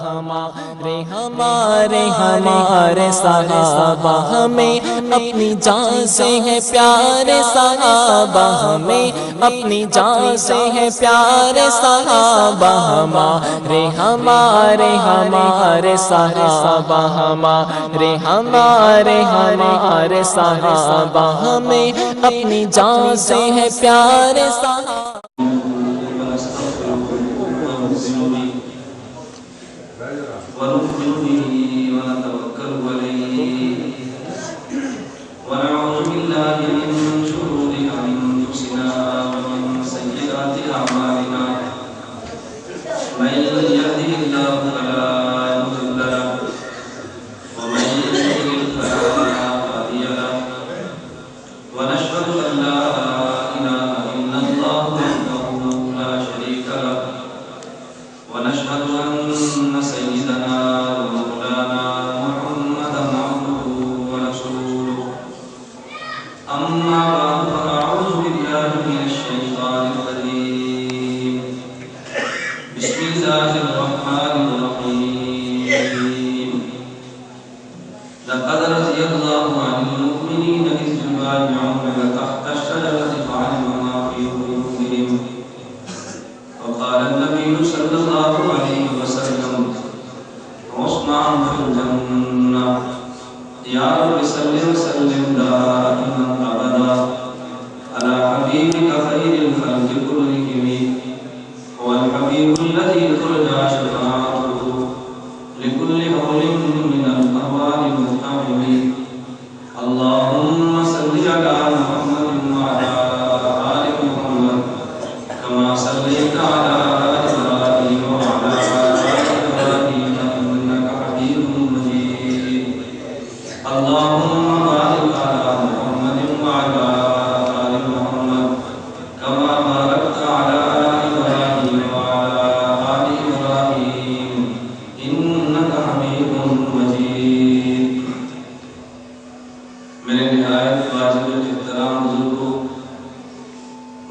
ہمارے صحابہ ہمیں اپنی جان سے ہے پیارے صحابہ ہمیں اپنی جان سے ہے پیارے صحابہ ہمارے صحابہ ہمارے صحابہ ہمیں اپنی جان سے ہے پیارے صحابہ ونؤمن به ونتوكل عليه ونعوذ بالله من شرور أنفسنا ومن سيئات أعمالنا من يهده الله فلا مضل له ومن يضلل فلا هادي له ونشهد أن لا إله إلا الله وحده لا شريك له ونشهد أن سيدنا ومولانا محمدا عبده ورسوله أما بعد فأعوذ بالله من الشيطان الرجيم بسم الله الرحمن الرحيم لقد رضي الله عن المؤمنين إذ يبايعونك تحت الشجرة فعلم ما في قلوبهم وقال النبي صلى الله عليه وسلم عثمان في الجنة يا رب صل وسلم دائما أبدا على حبيبك خير الخلق كلهم هو الحبيب الذي ترجى شفاعته لكل حول من الأهوال المحتمل اللهم صل على محمد وعلى آل محمد كما صليت على إبراهيم وعلى آل إبراهيم إنك حميد مجيد اللهم بارك على محمد وعلى آل محمد كما باركت على إبراهيم وعلى آل إبراهيم إنك حميد مجيد میرے نہایت واجب احترام بزرگوں،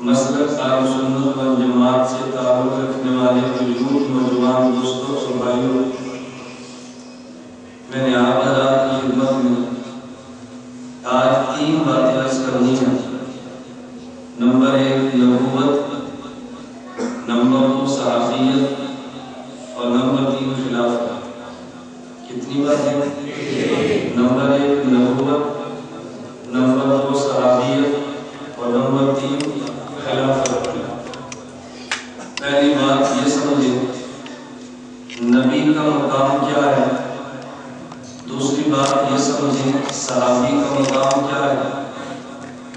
مسلک اہل سنت والجماعت سے تعلق رکھنے والے بزرگ نوجوان دوستوں اور بھائیوں، میں نے آپ حضرات کی خدمت میں آج 3 باتیں عرض کرنی ہیں۔ نمبر 1 نبوت، نمبر 2 صحابیت اور نمبر 3 خلافت۔ کتنی باتیں؟ نمبر 1 نبوت، نمبر 2 صحابیت اور نمبر 3 خلافت۔ پہلی بات یہ سمجھیں نبی کا مقام کیا ہے، دوسری بات یہ سمجھیں صحابی کا مقام کیا ہے،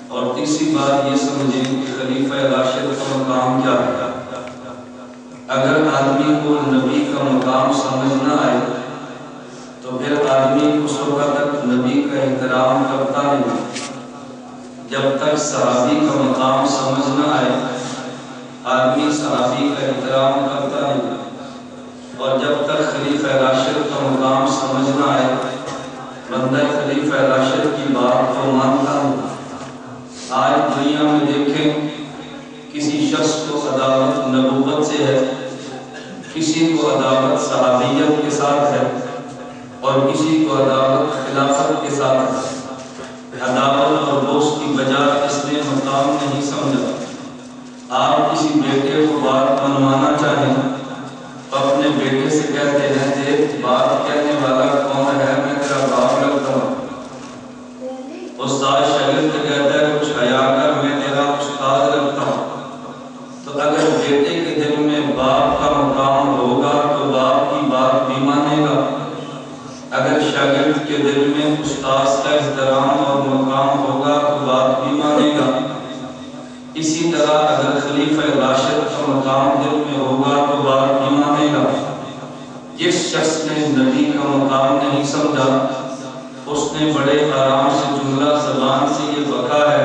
اور تیسری بات یہ سمجھیں کہ خلیفہ راشد کا مقام کیا ہے۔ اگر آدمی کو نبی کا مقام سمجھ نہ آئے تو پھر آدمی اس وقت تک نبی کا احترام کرتا نہیں، جب تک صحابی کا مقام سمجھ نہ آئے آدمی صحابی کا احترام کرتا نہیں، اور جب تک خلیفہ راشد کا مقام سمجھ نہ آئے بندہ خلیفہ راشد کی بات کو مانتا نہیں۔ آج دنیا میں دیکھیں کسی شخص کو عداوت نبوت سے ہے، کسی کو عداوت صحابیت کے ساتھ ہے اور کسی کو عداوت خلافت کے ساتھ ہے۔ عداوت اور بغض کی وجہ اس نے مقام نہیں سمجھا۔ آپ کسی بیٹے کو بات منوانا چاہیں اپنے بیٹے سے کہتے ہیں دیکھ بات کہنے والا کون ہے، میں تیرا باپ لگتا ہوں۔ استاد شاگرد کہتا ہے کچھ حیا کر، میں تیرا استاد لگتا ہوں۔ تو اگر بیٹے کے دل میں باپ کا مقام ہوگا تو باپ کی بات بھی مانے گا، اگر شاگرد کے دل میں استاد کا احترام اور مقام ہوگا تو بات بھی مانے گا۔ اسی طرح اگر خلیفہ راشد کا مقام دل میں ہوگا تو بات بھی مانے گا۔ جس شخص نے نبی کا مقام نہیں سمجھا اس نے بڑے آرام سے جملہ زبان سے یہ بکا ہے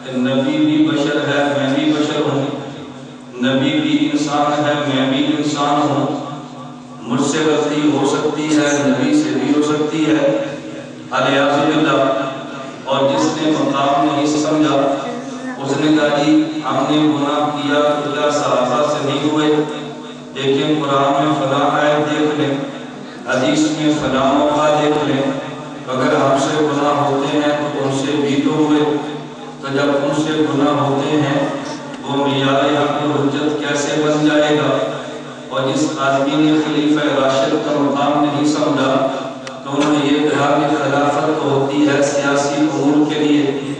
کہ نبی بھی بشر ہے، میں بھی بشر ہوں، نبی بھی انسان ہے، میں بھی انسان ہوں، مجھ سے غلطی ہو سکتی ہے، نبی سے بھی ہو سکتی ہے، الیاذ باللہ۔ اور جس نے مقام نہیں سمجھا اس نے کہا جی ہم نے گناہ کیا تو کیا صحابہ سے نہیں ہوئے؟ لیکن قرآن میں فلاں آیت دیکھ لیں، حدیث میں فلاں موقع دیکھ لیں، اگر ہم سے گناہ ہوتے ہیں تو ان سے بھی تو ہوئے، تو جب ان سے گناہ ہوتے ہیں وہ معیار حق و حجت کیسے بن جائے گا؟ اور جس آدمی نے خلیفہ راشد کا مقام نہیں سمجھا تو انہوں نے یہ کہا کہ خلافت تو ہوتی ہے سیاسی امور کے لیے،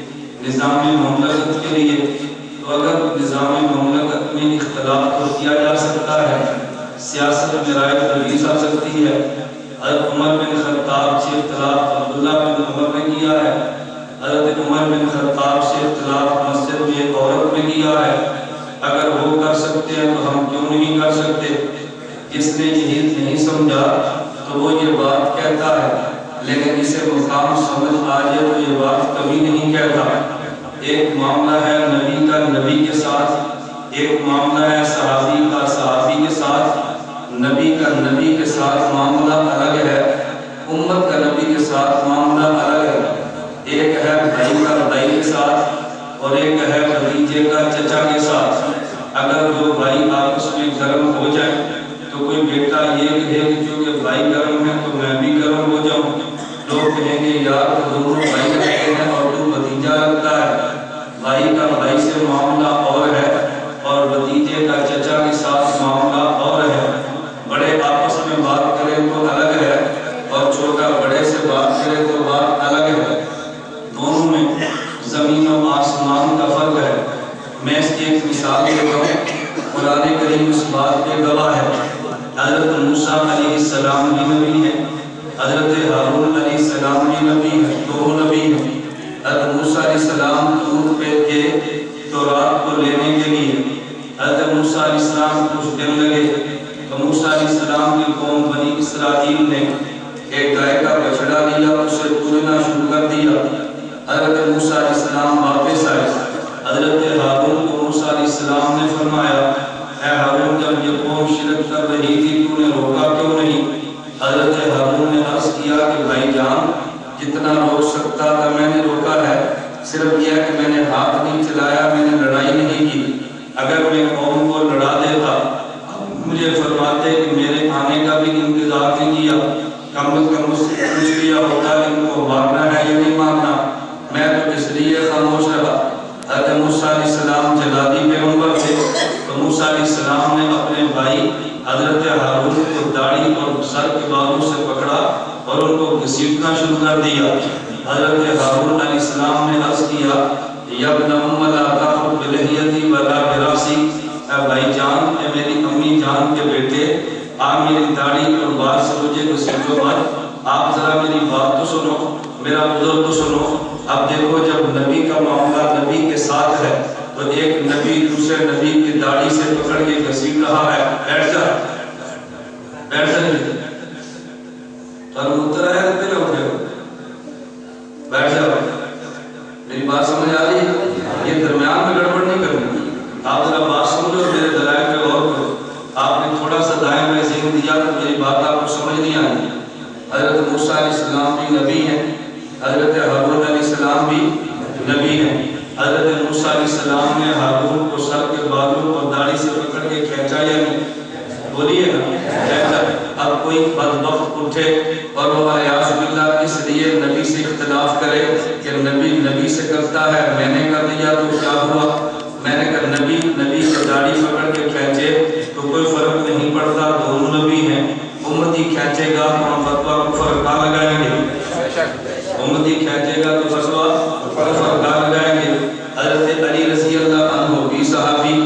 نظام مملکت کے لیے، تو اگر نظام مملکت میں اختلاف تو کیا جا سکتا ہے، سیاست میں رائے تبدیل آ سکتی ہے۔ حضرت عمر بن خطاب سے اختلاف عبداللہ بن عمر نے کیا ہے، حضرت عمر بن خطاب سے اختلاف مسجد میں ایک عورت میں کیا ہے، اگر وہ کر سکتے ہیں تو ہم کیوں نہیں کر سکتے؟ جس نے یہی نہیں سمجھا تو وہ یہ بات کہتا ہے، لیکن اسے مقام سمجھ آ جائے تو یہ بات کبھی نہیں کہتا۔ ایک معاملہ ہے نبی کا نبی کے ساتھ، ایک معاملہ ہے صحابی کا صحابی کے ساتھ، نبی کا نبی کے ساتھ معاملہ الگ ہے، امت کا نبی کے ساتھ معاملہ الگ ہے۔ ایک ہے بھائی کا بھائی کے ساتھ اور ایک ہے بھتیجے کا چچا کے ساتھ۔ اگر دو بھائی آپس میں گرم ہو جائیں تو کوئی بیٹا یہ کہے کہ چونکہ بھائی گرم ہے تو میں بھی گرم ہو جاؤں، لوگ کہیں گے یار تو دونوں بھائی لگتے ہیں اور تو بھتیجا لگتا ہے۔ بھائی کا بھائی سے معاملہ اور ہے اور بھتیجے کا چچا کے ساتھ معاملہ اور ہے۔ بڑے آپس میں بات کریں تو الگ ہے اور چھوٹا بڑے سے بات کرے تو بات الگ ہے، دونوں میں زمین و آسمان کا فرق ہے۔ میں اس کی ایک مثال دیتا ہوں، قرآن کریم اس بات پہ گواہ ہے۔ حضرت موسیٰ علیہ السلام بھی نبی ہے، حضرت ہارون علیہ السلام بھی نبی ہے، دونوں نبی ہیں۔ حضرت موسیٰ علیہ السلام طور پہ تھے تورات کو لینے کے لیے، حضرت موسیٰ علیہ السلام کچھ دن لگے تو موسیٰ علیہ السلام کی قوم بنی اسرائیل نے ایک گائے کا بچڑا لیا، اسے پوجنا شروع کر دیا۔ حضرت موسیٰ علیہ السلام واپس آئے، حضرت ہارون کو موسیٰ علیہ السلام نے فرمایا اے ہارون جب یہ قوم شرک کر رہی تھی تو نے روکا کیوں نہیں؟ حضرت ہارون نے عرض کیا کہ بھائی جان جتنا روک سکتا تھا میں نے روکا ہے، صرف یہ کہ میں نے ہاتھ نہیں چلایا، میں نے لڑائی نہیں کی۔ اگر میں قوم کو لڑا دیتا مجھے فرماتے کہ میرے آنے کا بھی انتظار نہیں کیا، کم از کم مجھ سے پوچھ لیا ہوتا کہ ان کو مارنا ہے یا نہیں مارنا، میں تو اس لیے خاموش رہا۔ حضرت موسیٰ علیہ السلام جلادی پیغمبر تھے تو موسیٰ علیہ السلام نے اپنے بھائی حضرت ہارون کو داڑھی اور سر کے بالوں سے پکڑا اور ان کو گھسیٹنا شروع کر دیا۔ حضرت ہارون علیہ السلام نے عرض کیا یا ابن ام لا تأخذ بلحیتی ولا براسی، اے بھائی جان، اے میری امی جان کے بیٹے، آپ میری داڑھی اور بال سے مجھے گھسیٹو مت، آپ ذرا میری بات تو سنو، میرا عذر تو سنو۔ اب دیکھو جب نبی کا معاملہ نبی کے ساتھ ہے تو ایک نبی دوسرے نبی کی داڑھی سے پکڑ کے گھسیٹ رہا ہے، بیٹھ جا بیٹھ جا تو اتر آیا تو پھر اٹھے بیٹھ جا۔ میری بات سمجھ آ رہی ہے؟ یہ درمیان میں گڑبڑ نہیں کرنی، آپ ذرا بات سمجھو اور میرے دلائل پہ غور کرو۔ آپ نے تھوڑا سا دائیں میں ذہن دیا تو میری بات آپ کو سمجھ نہیں آئی۔ حضرت موسیٰ علیہ السلام بھی نبی ہیں، حضرت ہارون علیہ السلام بھی نبی ہیں۔ حضرت موسیٰ علیہ السلام نے ہارون کو سر کے بالوں اور داڑھی سے پکڑ کے کھینچا یا نہیں؟ بولیے نا، کھینچا۔ اب کوئی بدبخت اٹھے اور وہ اعوذ باللہ اس لیے نبی سے اختلاف کرے کہ نبی نبی سے کرتا ہے، میں نے کر دیا تو کیا ہوا؟ میں نے کہا نبی نبی سے داڑھی پکڑ کے کھینچے تو کوئی فرق نہیں پڑتا، دونوں نبی ہیں۔ امتی کھینچے گا تو ہم فتویٰ کفر کا لگائیں گے، امتی کھینچے گا تو فتویٰ کفر کا لگائیں گے۔ حضرت علی رضی اللہ عنہ بھی صحابی،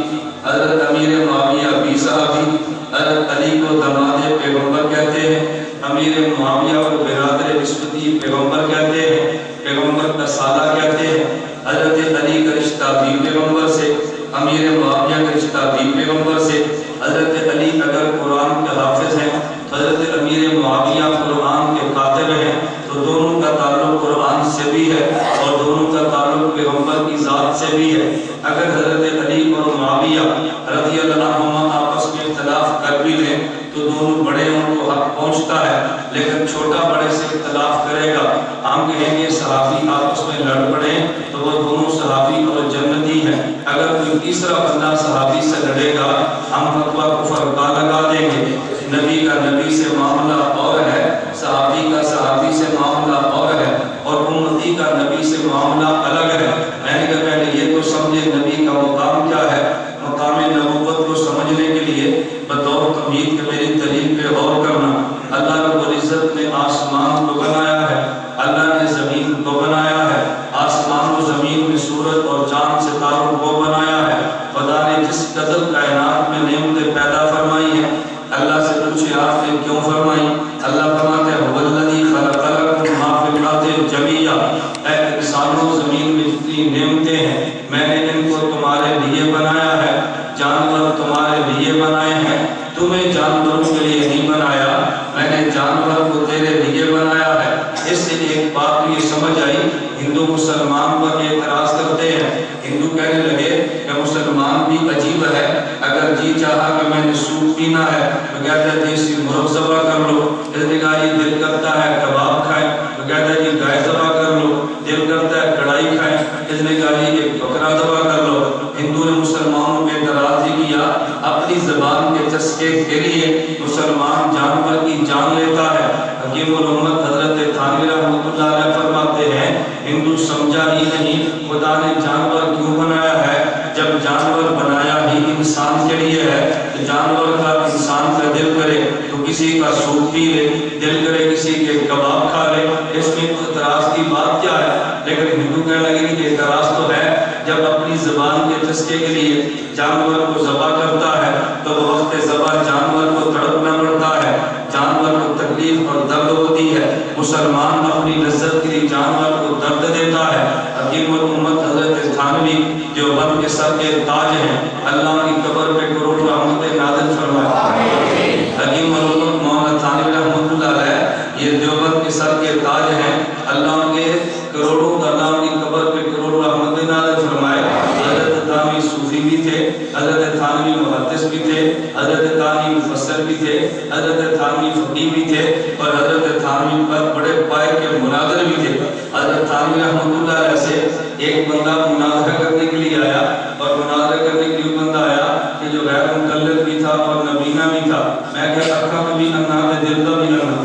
حضرت امیر معاویہ بھی صحابی، حضرت علی کو داماد پیغمبر کہتے ہیں، امیر معاویہ اور برادر نسبتی پیغمبر کہتے ہیں، پیغمبر کا سالہ کہتے ہیں۔ حضرت علی کا رشتہ بھی پیغمبر سے، امیر معاویہ کا رشتہ بھی پیغمبر سے۔ حضرت علی اگر قرآن کے حافظ ہیں، حضرت امیر معاویہ قرآن کے کاتب ہیں، تو دونوں کا تعلق قرآن سے بھی ہے اور دونوں کا تعلق پیغمبر کی ذات سے بھی ہے۔ اگر حضرت علی اور معاویہ رضی اللہ عنہما آپس میں اختلاف کر بھی لیں تو دونوں بڑے ان کو حق پہنچتا ہے، لیکن چھوٹا بڑے سے اختلاف کرے گا، ہم کہیں گے صحابی آپس میں لڑ پڑے تو وہ دونوں صحابی اور جنتی ہیں۔ اگر کوئی تیسرا بندہ صحابی سے لڑے گا ہم فتویٰ کفر کا لگا دیں گے۔ نبی کا نبی سے معاملہ اور ہے، صحابی کا صحابی سے معاملہ اور ہے، اور امتی کا نبی سے معاملہ الگ ہے۔ میں نے کہا پہلے یہ تو سمجھے نبی کا مقام کیا ہے۔ مقام نبوت کو سمجھنے کے لیے بطور تمہید کے میری دلیل پہ غور کرنا۔ اللہ رب العزت نے آسمان کو بنایا ہے، اللہ نے زمین کو بنایا ہے، آسمان و زمین میں سورج اور چاند ستاروں کو بنایا ہے۔ خدا نے جس قدر کائنات میں نعمتیں پیدا فرمائی ہیں، اللہ سے پوچھے آپ نے کیوں فرمائی؟ اللہ فرماتے ہیں وَالَّذِي خَلَقَ لَكُم مَّا فِي الْأَرْضِ جَمِيعًا، اے انسانوں زمین میں جتنی نعمتیں ہیں میں نے ان کو تمہارے لیے بنایا ہے۔ جانور تمہارے لیے بنائے ہیں، تمہیں جانوروں کے لیے نہیں بنایا، میں نے جانور کو تیرے لیے بنایا ہے۔ اس سے ایک بات یہ سمجھ آئی، ہندو مسلمان پر اعتراض کرتے ہیں۔ ہندو کہنے لگے کہ مسلمان بھی عجیب ہے، اگر جی چاہا کہ میں نے سوپ پینا ہے تو کہتا ہے دیسی مرغ ذبح کر لو، اس نے کہا یہ دل کرتا ہے کباب کھائیں تو کہتا ہے جی گائے ذبح کر لو، دل کرتا ہے کڑھائی کھائیں، اس نے کہا یہ ایک بکرا ذبح کر لو۔ ہندو نے مسلمانوں پہ اعتراض ہی کیا، اپنی زبان کے چسکے کے لیے مسلمان جانور کی جان لیتا ہے۔ حکیم الامت حضرت تھانوی رحمۃ اللہ علیہ فرماتے ہیں ہندو سمجھا ہی نہیں خدا نے جانور کیوں بنایا ہے۔ جب جانور بنایا ہی انسان کے لیے ہے تو جانور کا انسان کا دل کرے تو کسی کا سوپ پی لے، دل کرے کسی کے کباب کھا لے، اس میں اعتراض کی بات کیا ہے؟ لیکن ہندو کہنے لگے کہ اعتراض تو ہے، جب اپنی زبان کے چسکے کے لیے جانور کو ذبح کرتا ہے تو وہ وقت ذبح جانور کو تڑپنا پڑتا ہے، جانور کو تکلیف اور درد ہوتی ہے۔ مسلمان اپنی لذت کے لیے جانور کو درد دیتا ہے۔ حکیم الامت حضرت تھانوی دیوبند کے سر کے تاج ہیں، اللہ کی قبر پہ کروڑ رحمتیں نازل فرمائے۔ حکیم الامت مولانا تھانوی رحمۃ اللہ علیہ یہ دیوبند کے سر کے تاج ہیں، اللہ کے کروڑوں اللہ کی قبر پہ کروڑ رحمتیں نازل فرمائے۔ حضرت تھانوی صوفی بھی تھے، حضرت تھانوی محدث بھی تھے، حضرت تھانوی مفسر بھی تھے، حضرت تھانوی فقیہ بھی تھے، اور حضرت تھانوی پر بڑے پائے کے مناظر بھی تھے۔ حضرت تھانوی رحمۃ اللہ علیہ سے ایک بندہ مناظرہ کرنے کے لیے آیا، اور مناظرہ کرنے کے لیے بندہ آیا کہ جو غیر مقلد بھی تھا اور نبینہ بھی تھا۔ میں کہا اکھا کا بھی انا ہے دل کا بھی انا۔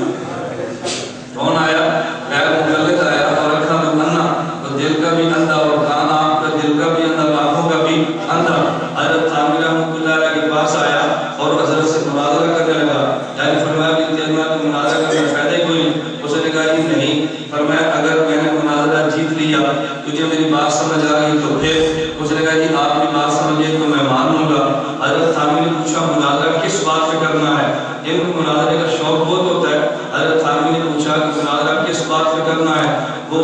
کون آیا؟ غیر مقلد آیا اور اکھا کا انا، تو دل کا بھی اندھا، اور کان آپ کا دل کا بھی اندھا، آنکھوں کا بھی اندھا۔ حضرت تھانوی رحمۃ اللہ علیہ کے پاس آیا اور حضرت سے مناظرہ کرنے لگا، یعنی فرمایا کہ تیرا تو مناظرہ کرنے فائدہ کوئی نہیں۔ اس نے کہا کہ نہیں، فرمایا اگر میں نے مناظرہ جیت لیا تجھے میری بات سمجھ آ گئی تو پھر؟ اس نے کہا جی آپ کی بات سمجھے تو میں مان لوں گا۔ حضرت تھانوی نے پوچھا مناظرہ کس بات پہ کرنا ہے؟ جن کو مناظرے کا شوق بہت ہوتا ہے۔ حضرت تھانوی نے پوچھا کہ مناظرہ کس بات پہ کرنا ہے؟ وہ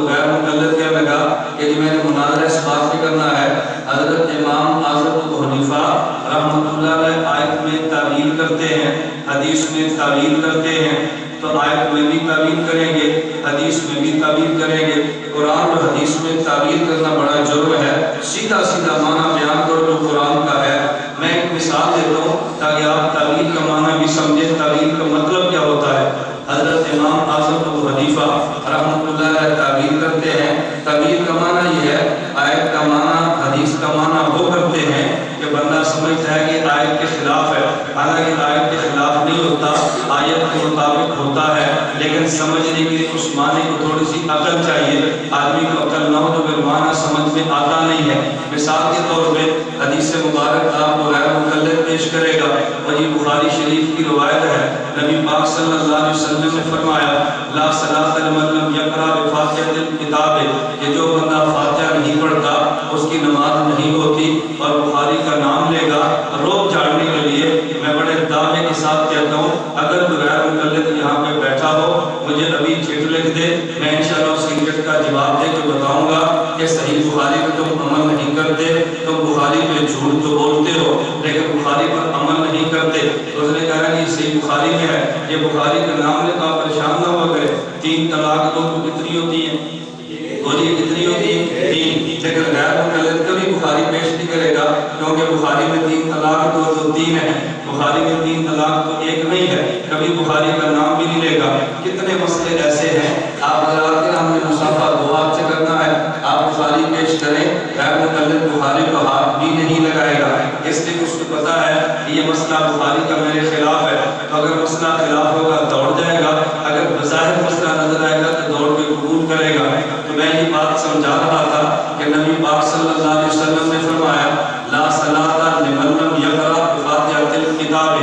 غیر مقلد کہنے لگا کہ جی میں نے مناظرہ اس بات پہ کرنا ہے، حضرت امام اعظم ابو حنیفہ رحمۃ اللہ علیہ آیت میں تعویل کرتے ہیں، حدیث میں تعویل کرتے ہیں، تو آیت میں بھی تعویل کریں گے، حدیث میں بھی تعویل کریں گے۔ قرآن اور حدیث میں تعویل کرنا بڑا جرم ہے، سیدھا سیدھا معنی بیان کرو جو قرآن کا ہے۔ میں ایک مثال دیتا ہوں تاکہ آپ تعویل کا معنی بھی سمجھیں، تعویل کا مطلب کیا ہوتا ہے۔ حضرت امام اعظم ابو حنیفہ رحمۃ اللہ علیہ تعویل کرتے ہیں، تعویل کا معنی یہ ہے، آیت کا معنی حدیث کا معنی وہ کرتے ہیں کہ بندہ سمجھتا ہے کہ آیت کے خلاف ہے، حالانکہ آیت کے خلاف نہیں ہوتا، آیت کے مطابق ہوتا ہے، لیکن سمجھنے کے لیے اس معنی کو تھوڑی سی عقل چاہیے۔ آدمی کو عقل نہ ہو تو پھر معنی سمجھ میں آتا نہیں ہے۔ مثال کے طور پہ حدیث مبارک آپ کو غیر مقلد پیش کرے گا، اور یہ بخاری شریف کی روایت ہے، نبی پاک صلی اللہ علیہ وسلم نے فرمایا لا صلاۃ لمن لم یقرأ بفاتحۃ الکتاب، کہ جو بندہ فاتحہ نہیں پڑھتا اس کی نماز نہیں ہوتی، اور بخاری کا نام لے گا روب جھاڑنے کے لیے۔ میں بڑے دعوے کے ساتھ کہتا ہوں اگر کوئی غیر مقلد یہاں پہ بیٹھا ہو مجھے ابھی چٹ لکھ دے، میں انشاءاللہ اس کی چٹ کا جواب دے کے بتاؤں گا کہ صحیح بخاری پہ تم عمل نہیں کرتے، تم بخاری پہ جھوٹ تو بولتے ہو لیکن بخاری پر عمل نہیں کرتے۔ تو اس نے کہا کہ یہ صحیح بخاری میں ہے، یہ بخاری کا نام لے تو آپ پریشان نہ ہو گئے۔ 3 طلاق تو کتنی ہوتی ہیں؟ بولیے کتنی ہوتی ہے؟ 3۔ لیکن غیر مقلد کبھی بخاری پیش نہیں کرے گا کیونکہ بخاری میں 3 طلاق تو 3 ہے، بخاری میں 3 طلاق تو 1 نہیں ہے، کبھی بخاری کا نام بھی نہیں لے گا۔ کتنے مسئلے ایسے ہیں آپ حضرات کے ہم نے مسافہ 2 ہاتھ سے کرنا ہے، آپ بخاری پیش کریں، غیر مقلد بخاری کو ہاتھ بھی نہیں لگائے گا، اس لیے اس کو پتا ہے کہ یہ مسئلہ بخاری کا میرے خلاف ہے، تو مسئلہ خلاف ہوگا دوڑ جائے گا، اگر بظاہر مسئلہ نظر آئے گا تو دوڑ کے قبول کرے گا۔ تو میں یہ بات سمجھا رہا تھا کہ نبی پاک صلی اللہ علیہ وسلم نے فرمایا لا صلاۃ لمن لم یقرأ بفاتحۃ الکتاب،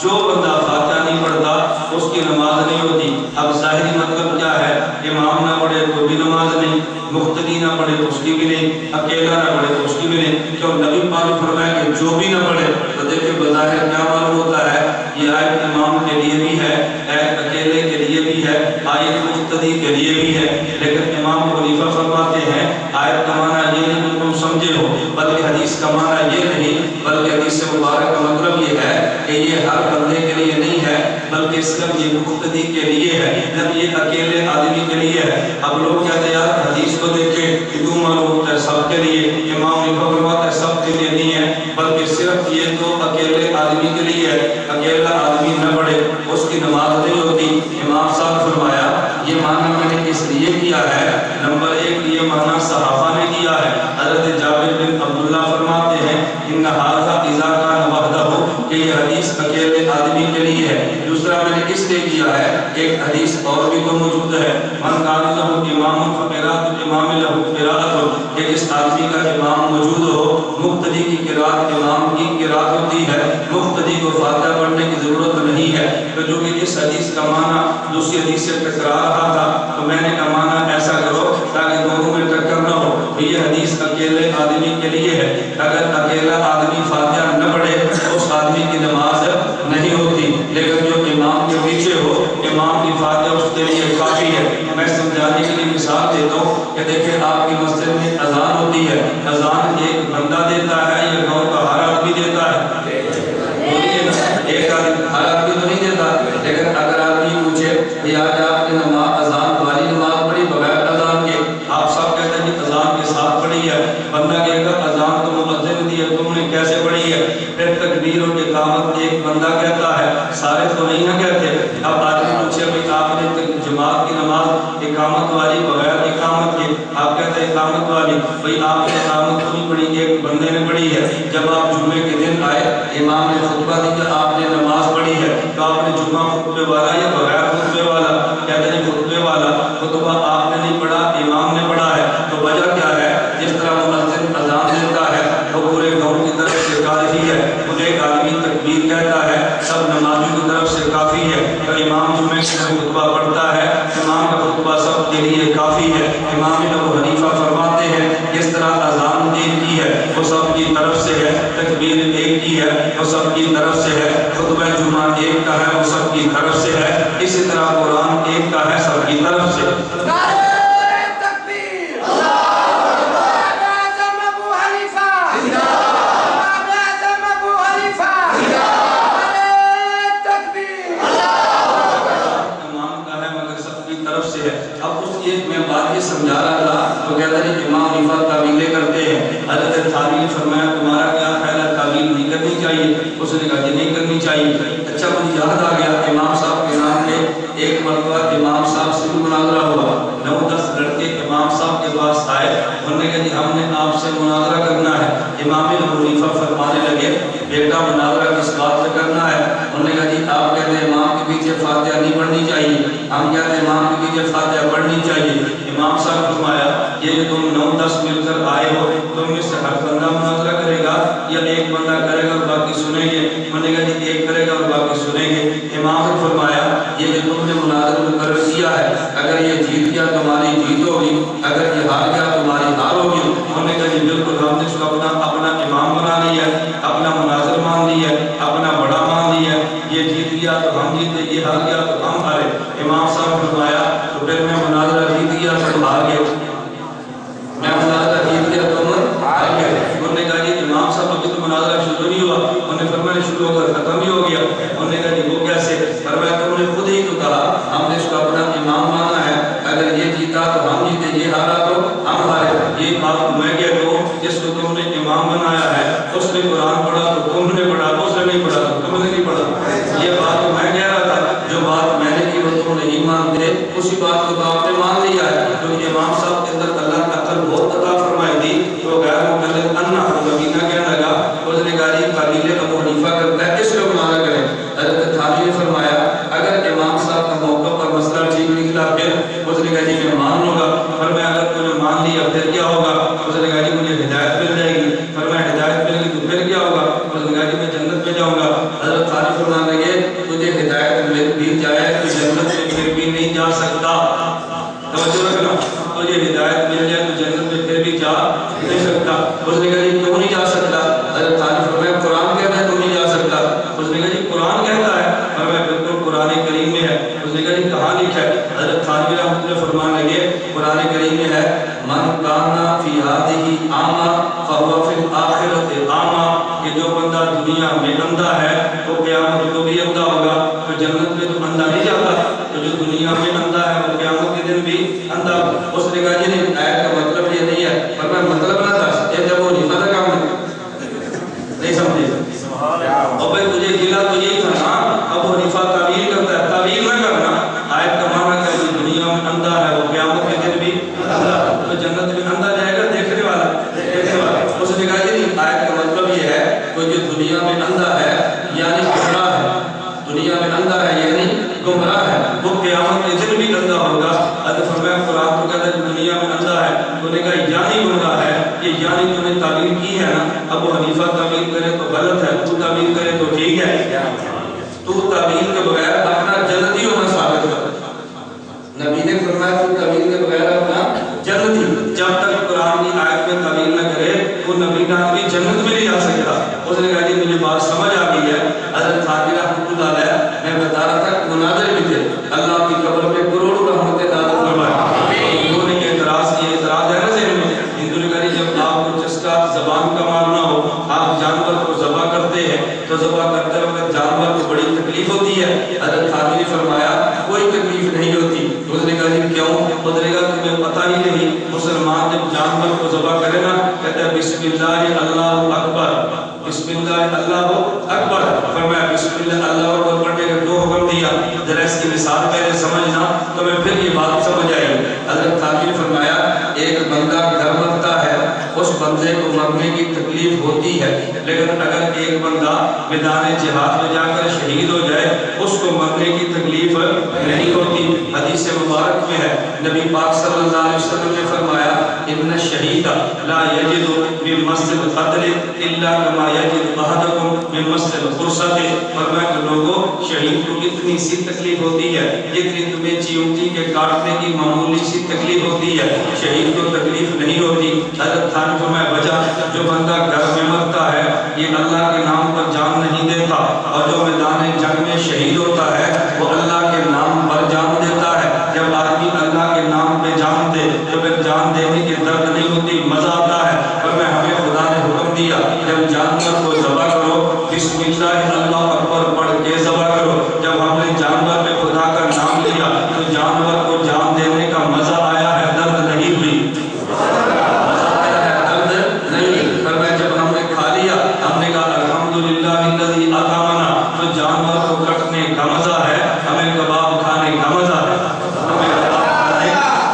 جو بندہ فاتحہ نہیں پڑھتا اس کی نماز نہیں ہوتی۔ اب ظاہری مطلب کیا ہے؟ امام نہ پڑھے تو بھی نماز نہیں، مقتدی نہ پڑھے تو اس کی بھی نہیں، اکیلا نہ پڑھے تو اس کی بھی نہیں۔ کیوں؟ نبی پاک نے فرمایا کہ جو بھی نہ پڑھے۔ تو دیکھیں بظاہر کیا معلوم ہوتا ہے؟ یہ آیت امام کے لیے بھی ہے، آیت اکیلے کے لیے بھی ہے، آیت مقتدی کے لیے بھی ہے، لیکن امام ابو حنیفہ فرماتے ہیں آیت کا معنی یہ نہیں کہ تم سمجھے ہو، بلکہ حدیث کا معنی یہ نہیں، بلکہ حدیث مبارک کا مطلب یہ ہے کہ یہ ہر بندے کے لیے نہیں ہے، بلکہ صرف یہ مقتدی کے لیے ہے، جب یہ اکیلے آدمی کے لیے ہے۔ اب لوگ کہتے ہیں یار حدیث کو دیکھیں کہ کیوں معلوم ہوتا ہے سب کے لیے؟ امام حنیفہ فرماتا ہے سب کے لیے نہیں ہے، بلکہ صرف یہ تو اکیلے آدمی کے لیے ہے۔ اکیلا آدمی نہ پڑھے اس کی نماز نہیں ہوتی۔ امام صاحب فرمایا یہ معنی میں نے اس لیے کیا ہے، نمبر ایک یہ معنی صحابہ نے کیا ہے۔ حضرت جابر بن عبداللہ فرماتے ہیں ان ھذا اذا کان وحدہ، کہ یہ حدیث اکیلے آدمی کے لیے ہے۔ دوسرا میں نے اس لیے کیا ہے، ایک حدیث اور بھی تو موجود ہے من کان لہ امام فقراءۃ الامام لہ قراءۃ، کہ جس آدمی کا امام موجود ہو، مقتدی کی قراءت امام کی قراءت ہوتی ہے، مقتدی کو فاتحہ پڑھنے کی ضرورت نہیں ہے۔ تو جو کہ اس حدیث کا معنی دوسری حدیث سے ٹکرا رہا تھا، تو میں نے کہا معنی ایسا کرو تاکہ دونوں میں ٹکر نہ ہو۔ یہ حدیث اکیلے آدمی کے لیے ہے، اگر اکیلا آدمی فاتحہ نہ پڑھے اس آدمی کی نماز نہیں ہوتی، لیکن جو امام کے پیچھے ہو امام کی فاتحہ اس کے لیے کافی ہے۔ میں سمجھانے کے لیے مثال دیتا ہوں کہ دیکھیں آپ کی مسجد میں اذان ہوتی ہے، اذان ایک بندہ دیتا ہے یا گاؤں کا ہر آدمی دیتا ہے؟ ایک آدمی ہر آدمی تو نہیں دیتا، لیکن اگر آدمی پوچھے کہ آج آپ نے نماز اذان والی نماز پڑھی بغیر اذان کے، آپ سب کہتے ہیں کہ اذان کے ساتھ پڑھی ہے، بندہ کہے گا اذان تو مؤذن دی ہے تم نے کیسے پڑھی ہے؟ پھر تکبیر و اقامت ایک بندہ کہتا ہے، سارے تو نہیں نہ کہتے۔ اب آدمی پوچھے بھئی آپ نے جماعت کی نماز اقامت والی بغیر اقامت کے، آپ کہتے ہیں اقامت والی، بھئی آپ نے اقامت تو نہیں پڑھی، ایک بندے نے پڑھی ہے۔ جب آپ جمعے کے دن آئے امام نے خطبہ دیا آپ نے نماز پڑھی ہے، تو آپ نے جمعہ خطبے والا یا بغیر خطبے والا؟ کہتے ہیں خطبے والا۔ خطبہ آپ نے نہیں پڑھا امام نے پڑھا ہے، تو وجہ کیا ہے؟ جس طرح مؤذن اذان دیتا ہے وہ پورے گاؤں کی طرف سے کافی ہے، مجھے ایک آدمی تکبیر کہتا ہے سب نمازیوں کی طرف سے کافی ہے، تو امام جمعے سے خطبہ پڑھتا ہے، امام کا خطبہ سب کے لیے کافی ہے۔ امام ابو حنیفہ فرماتے ہیں جس طرح اذان ایک کی ہے وہ سب کی طرف سے ہے، تکبیر ایک کی ہے وہ سب کی طرف سے ہے، خطبہ جمعہ ایک کا ہے وہ سب کی طرف سے ہے، اسی طرح قرآن ایک کا ہے سب کی طرف سے۔ سمجھا رہا تھا تو کہتا ہے امام حنیفہ تعویلیں کرتے ہیں۔ حضرت تھانوی نے فرمایا تمہارا کیا خیال ہے تعویل نہیں کرنی چاہیے؟ اس نے کہا کہ نہیں کرنی چاہیے۔ اچھا مجھے یاد آ گیا امام صاحب کے نام پہ ایک مرتبہ امام صاحب سے مناظرہ ہوا، 9-10 لڑکے امام صاحب کے پاس آئے، انہوں نے کہا جی ہم نے آپ سے مناظرہ کرنا ہے۔ امام ابو حنیفہ فرمانے لگے بیٹا مناظرہ کس بات پہ کرنا ہے؟ انہوں نے کہا جی آپ کہتے ہیں امام کے پیچھے فاتحہ نہیں پڑھنی چاہیے، ہم کہتے ہیں امام کے پیچھے فاتحہ پڑھنی چاہیے۔ امام صاحب فرمایا یہ جو تم 9-10 مل کر آئے ہو تم میں سے ہر بندہ مناظرہ کرے گا یا ایک بندہ کرے گا اور باقی سنیں گے؟ انہوں نے کہا جی ایک کرے گا اور باقی سنیں گے۔ امام نے فرمایا یہ جو تم نے مناظرہ مقرر کیا ہے اگر یہ جیت گیا تمہاری جیت ہوگی، اگر یہ ہار گیا تمہاری ہار ہوگی۔ انہوں نے کہا جی بالکل ہم نے اس کو اپنا امام بنا لیا، اپنا مناظر مان لیا، اپنا بڑا مان لیا، یہ جیت گیا تو ہم جیتے، یہ ہار گیا تو ہم ہارے۔ امام صاحب فرمایا تو پھر میں مناظرہ جیت گیا تو ہار گئے، میں مناظرہ جیت گیا تو ہار گئے۔ انہوں نے کہا جی امام صاحب ابھی تو مناظرہ شروع نہیں ہوا، انہوں نے فرمایا شروع ہو کر ختم ہی ہو گیا۔ انہوں نے کہا جی وہ کیسے؟ فرمایا تم نے خود ہی تو کہا ہم نے اس کو اپنا امام مانا ہے، اگر یہ جیتا تو ہم جیتے، یہ ہارا تو ہم ہارے۔ یہ بات میں کہتا ہوں جس کو تم نے امام بنایا ہے اس نے قرآن پڑھا تو تم نے پڑھا، اس نے نہیں پڑھا تو تم نے نہیں پڑھا۔ یہ بات تو میں کہہ رہا تھا، جو بات میں نے کی وہ تم نہیں مانتے، اسی بات کو تو آپ نے مان لیا ہے۔ تو امام صاحب کے اندر اللہ کا عقل بہت عطا فرمائی تھی، تو غیر مقلد انا مبینہ کہنے لگا، اس نے کہا جی تعویل ابو حنیفہ کرتا ہے اس کو مناظرہ کریں۔ حضرت تھانوی نے فرمایا پھر بھی جائے تو جنت میں پھر بھی نہیں جا سکتا. توجہ رکھنا, تجھے ہدایت مل جائے تو جنت میں پھر بھی جا نہیں سکتا. اس نے کہا جی کیوں نہیں جا سکتا؟ حضرت تھانوی نے فرمایا قرآن کہتا ہے تو نہیں جا سکتا. اس نے کہا جی قرآن کہتا ہے؟ فرمایا بالکل قرآن کریم میں ہے. اس نے کہا جی کہاں لکھا ہے؟ حضرت تھانوی رحمۃ اللہ فرمانے لگے قرآن کریم میں ہے من کان فی ہذہ اعمی فہو فی الآخرۃ اعمی, کہ جو بندہ دنیا میں اندھا ہے وہ قیامت کو بھی اندھا ہوگا. تو جنت میں تو اندھا نہیں جاتا, تو جو دنیا میں اندھا ہے وہ قیامت کے دن بھی اندھا. اس نے کہا جی نہیں, آیت کا مطلب یہ نہیں ہے. پر میں مطلب نہ تھا یہ جب وہ نہیں پتہ کام نہیں سمجھے. اور بھائی تجھے گلا تو یہی تھا نا, اب وہ نفا تعویل کرتا ہے, تعویل نہ کرنا. آیت کا معنی کیا ہے, دنیا میں اندھا ہے وہ قیامت کے دن بھی اندھا, تو جنت میں اندھا جائے گا دیکھنے والا دیکھنے والا. اس نے کہا جی نہیں, آیت کا مطلب یہ ہے کہ جو دنیا میں اندھا ہے یعنی گمراہ ہے, دنیا میں اندھا ہے یعنی گمراہ ہے, وہ قیامت کے دن بھی اندھا ہوگا. حضرت فرمایا قرآن تو کہتا ہے کہ دنیا میں اندھا ہے, تو نے کہا یعنی گمراہ ہے, یہ یعنی تو نے تعبیر کی ہے نا. اب وہ حنیفہ تعبیر کرے تو غلط ہے, تو تعبیر کرے تو ٹھیک ہے. تو تعبیر کے بغیر اپنا جنتی ہونا ثابت کر. نبی نے فرمایا تو تعبیر کے بغیر اپنا جنتی, جب تک قرآن کی آیت میں تعبیر نہ کرے وہ نبی کا آدمی جنت میں نہیں جا سکتا. اس نے کہا جی مجھے بات سمجھ آ گئی ہے. حضرت تھانوی رحمۃ اللہ علیہ میں بتا رہا تھا مناظر بھی تھے, اللہ کی قبر پہ کروڑوں رحمتیں نازل فرمائے. انہوں نے اعتراض کیا, اعتراض ہے نا ذہن میں. ہندو نے کہا جب آپ کو چسکا زبان کا مارنا ہو, آپ جانور کو ذبح کرتے ہیں تو ذبح کرتے وقت جانور کو بڑی تکلیف ہوتی ہے. حضرت تھانوی نے فرمایا کوئی تکلیف نہیں ہوتی. اس نے کہا جی کیوں؟ اس نے کہا تمہیں پتہ ہی نہیں, مسلمان جب جانور کو ذبح کرے نا کہتا ہے بسم اللہ اللہ اکبر, بسم اللہ اللہ اکبر. فرمایا بسم اللہ اللہ اکبر پڑھنے کے دو حکم دیا. ذرا اس کی مثال پہلے سمجھنا تو میں پھر یہ بات سمجھ آئی. حضرت تھانوی نے فرمایا ایک بندہ گھر مرتا ہے, اس بندے کو مرنے کی تکلیف ہوتی ہے, لیکن اگر ایک بندہ میدان جہاد میں جا کر شہید ہو جائے اس کو مرنے کی تکلیف نہیں ہوتی. حدیث مبارک میں ہے نبی پاک صلی اللہ علیہ وسلم نے فرمایا ان الشہید لا یجد من مسجد القتل الا کما یجد احدکم من مسجد الفرصت. فرمایا کہ لوگوں شہید کو اتنی سی تکلیف ہوتی ہے جتنی تمہیں چیونٹی کے کاٹنے کی معمولی سی تکلیف ہوتی ہے, شہید کو تکلیف نہیں ہوتی. حضرت تھانوی فرمایا وجہ جو بندہ گھر میں مرتا ہے یہ اللہ کے نام پر جان نہیں دیتا, اور جو میدان جنگ میں شہید ہوتا ہے وہ اللہ کے نام پر جان دیتا ہے. جب آدمی اللہ کے نام پہ جان دے تو پھر جان دینے کی درد نہیں ہوتی, مزہ آتا ہے. اور میں ہمیں خدا نے حکم دیا جب جانور کو ذبح کرو بسم اللہ اللہ اکبر پڑھ کے ذبح کرو. جب ہم نے جانور پہ خدا کا نام لیا تو جانور کو جان دینے کا مزہ آیا ہے, درد نہیں ہوئی. مزہ آیا ہے, درد نہیں. پر میں جب ہم نے کھا لیا ہم نے کہا الحمدللہ الذی اطعمنا, تو جانور کو کٹنے کا مزہ ہے, ہمیں کباب کھانے کا مزہ ہے,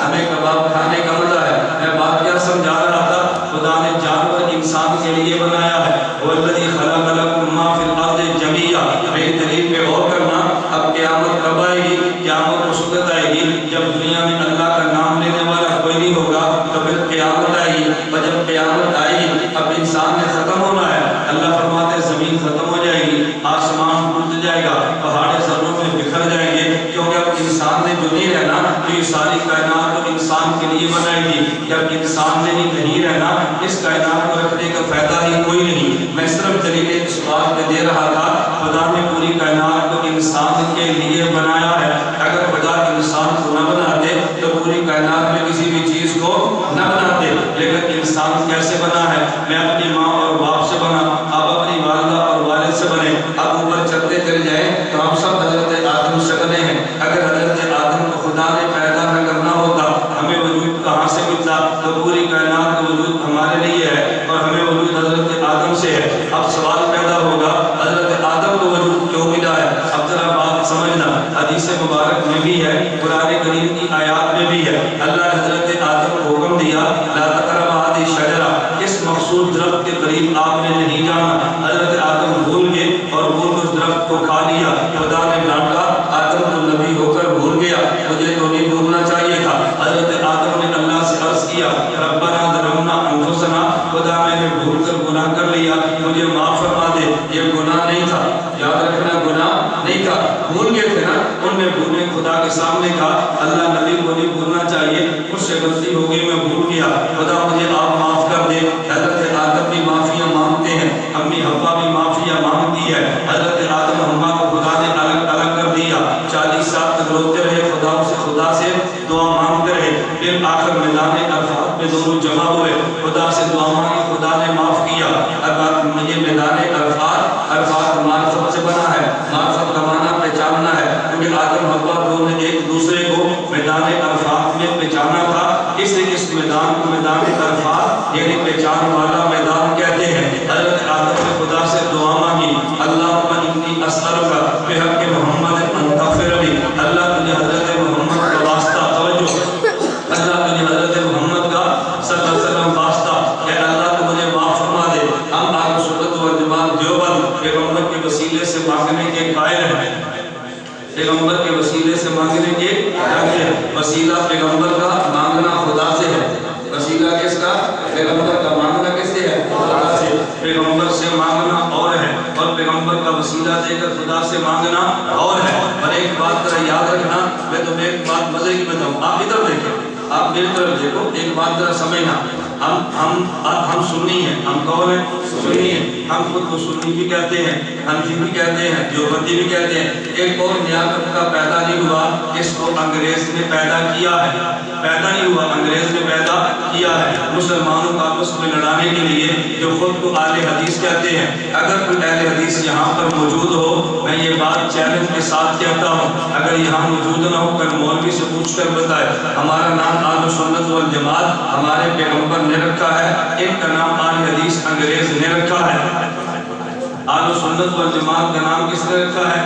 ہمیں کباب کھانے کا مزہ ہے. میں بات کیا سمجھا رہا تھا, خدا نے جانور انسان کے لیے بنایا ہے. والذی خلق لکم ما فی الارض جمیعا. میری دلیل پہ غور کرنا. اب قیامت کب آئے گی؟ قیامت اس وقت آئے گی جب دنیا میں اللہ کا نام لینے والا کوئی نہیں ہوگا, تو پھر قیامت آئے گی. اور جب قیامت آئے گی اب انسان نے ختم ہونا ہے. اللہ فرماتے ہیں زمین ختم ہو جائے گی, آسمان ٹوٹ جائے گا, پہاڑ ذروں میں بکھر جائیں گے, کیونکہ اب انسان نے جو نہیں رہنا تو یہ ساری کائنات تو انسان کے لیے بنائی تھی. جب انسان نے ہی نہیں رہنا اس کائنات کو رکھنے کا فائدہ ہی کوئی نہیں. میں صرف دلیل اس بات پہ دے رہا تھا خدا نے پوری کائنات کو انسان کے لیے بنایا ہے. اگر خدا انسان کو نہ بناتے تو پوری کائنات میں کسی بھی چیز کو نہ بناتے. لیکن انسان کیسے بنا ہے؟ میں اپنی ماں اور باپ سے بنا, آپ اپنی والدہ اور والد سے بنے. آپ اوپر چلتے چلے جائیں تو ہم سب حضرت آدم سے بنے ہیں. اگر حضرت آدم کو خدا نے پیدا نہ کرنا ہوتا ہمیں وجود کہاں سے ملتا؟ تو پوری کائنات کا وجود ہمارے لیے ہے اور ہمیں وجود حضرت آدم سے ہے. اب سوال پیدا ہوگا حضرت آدم کو وجود کیوں ملا ہے؟ اب ذرا بات سمجھنا. حدیث مبارک میں بھی ہے, قرآن کریم کی آیات میں بھی ہے. اللہ نے حضرت آدم کو حکم دیا لا تقربا هذه الشجرة, اس مخصوص درخت کے قریب آپ نے نہیں جانا. حضرت آدم بھول گئے اور وہ اس درخت کو کھا لیا. خدا نے ڈانٹا, آدم تو نبی ہو کر بھول گیا, مجھے تو نہیں بھولنا چاہیے تھا. حضرت آدم نے اللہ سے عرض کیا ربنا ظلمنا انفسنا, خدا میں نے بھول کر گناہ کر لیا, مجھے معاف فرما دے. یہ گناہ نہیں تھا, یاد رکھنا گناہ نہیں تھا, بھول گئے تھے نا. انہوں نے بھولے خدا کے سامنے کہا اللہ نبی کو نہیں بھولنا چاہیے، مجھ سے غلطی ہو گئی، میں بھول گیا، خدا مجھے آپ معاف کر دے۔ حضرت آدم بھی معافیاں مانگتے ہیں، امی حوا بھی معافیاں مانگتی ہے۔ حضرت آدم حوا کو خدا نے الگ الگ کر دیا، 40 سال تک روتے رہے، خدا سے دعا مانگتے رہے، پھر آخر میدان عرفات میں دونوں جمع ہوئے، خدا سے دعا مانگی، خدا نے معاف کیا۔ یہ میدان عرفات معرفت سے بنا ہے، معرفت کا معنی پہچاننا ہے، کیونکہ آدم حوا دونوں نے ایک دوسرے کو میدان عرفات میں پہچانا تھا، اس لیے اس میدان کو میدان عرفات یعنی پہچان والا میدان کہتے ہیں۔ حضرت آدم نے خدا سے دعا مانگی، اللہم انی اسألک بحق محمد ان تغفر لی، اللہ تجھے حضرت محمد کا واسطہ، توجہ، اللہ تجھے حضرت محمد کا صلی اللہ علیہ وسلم واسطہ کہ اللہ تو مجھے معاف فرما دے۔ ہم اہل سنت والجماعت دیوبند پیغمبر کے وسیلے سے مانگنے کے قائل ہیں، پیغمبر کے وسیلے سے مانگنے کے قائل ہیں۔ وسیلہ پیغمبر کا مانگنا خدا سے ہے، وسیلہ کس کا؟ پیغمبر کا مانگنا کس سے ہے؟ خدا سے۔ پیغمبر سے مانگنا اور ہے، اور پیغمبر کا وسیلہ دے کر خدا سے مانگنا اور ہے۔ اور ایک بات ذرا یاد رکھنا، میں تمہیں ایک بات مزے کی بتاؤں، آپ ادھر دیکھیں، آپ میری طرف دیکھو، ایک بات ذرا سمجھنا، ہم سنی ہیں، ہم کون ہیں؟ سنی ہیں، ہم خود کو سنی بھی کہتے ہیں، حنفی بھی کہتے ہیں، دیوبندی بھی کہتے ہیں۔ ایک اور نیا طبقہ پیدا نہیں ہوا، اس کو انگریز نے پیدا کیا ہے، پیدا نہیں ہوا، انگریز نے پیدا کیا ہے، مسلمانوں کو آپس میں لڑانے کے لیے، جو خود کو اہل حدیث کہتے ہیں۔ اگر کوئی اہل حدیث یہاں پر موجود ہو، میں یہ بات چیلنج کے ساتھ کہتا ہوں، اگر یہاں موجود نہ ہو کر مولوی سے پوچھ کر بتائے، ہمارا نام اہل سنت والجماعت ہمارے پیغمبر نے رکھا ہے، ان کا نام اہل حدیث انگریز نے رکھا ہے۔ اہل سنت والجماعت کا نام کس نے رکھا ہے؟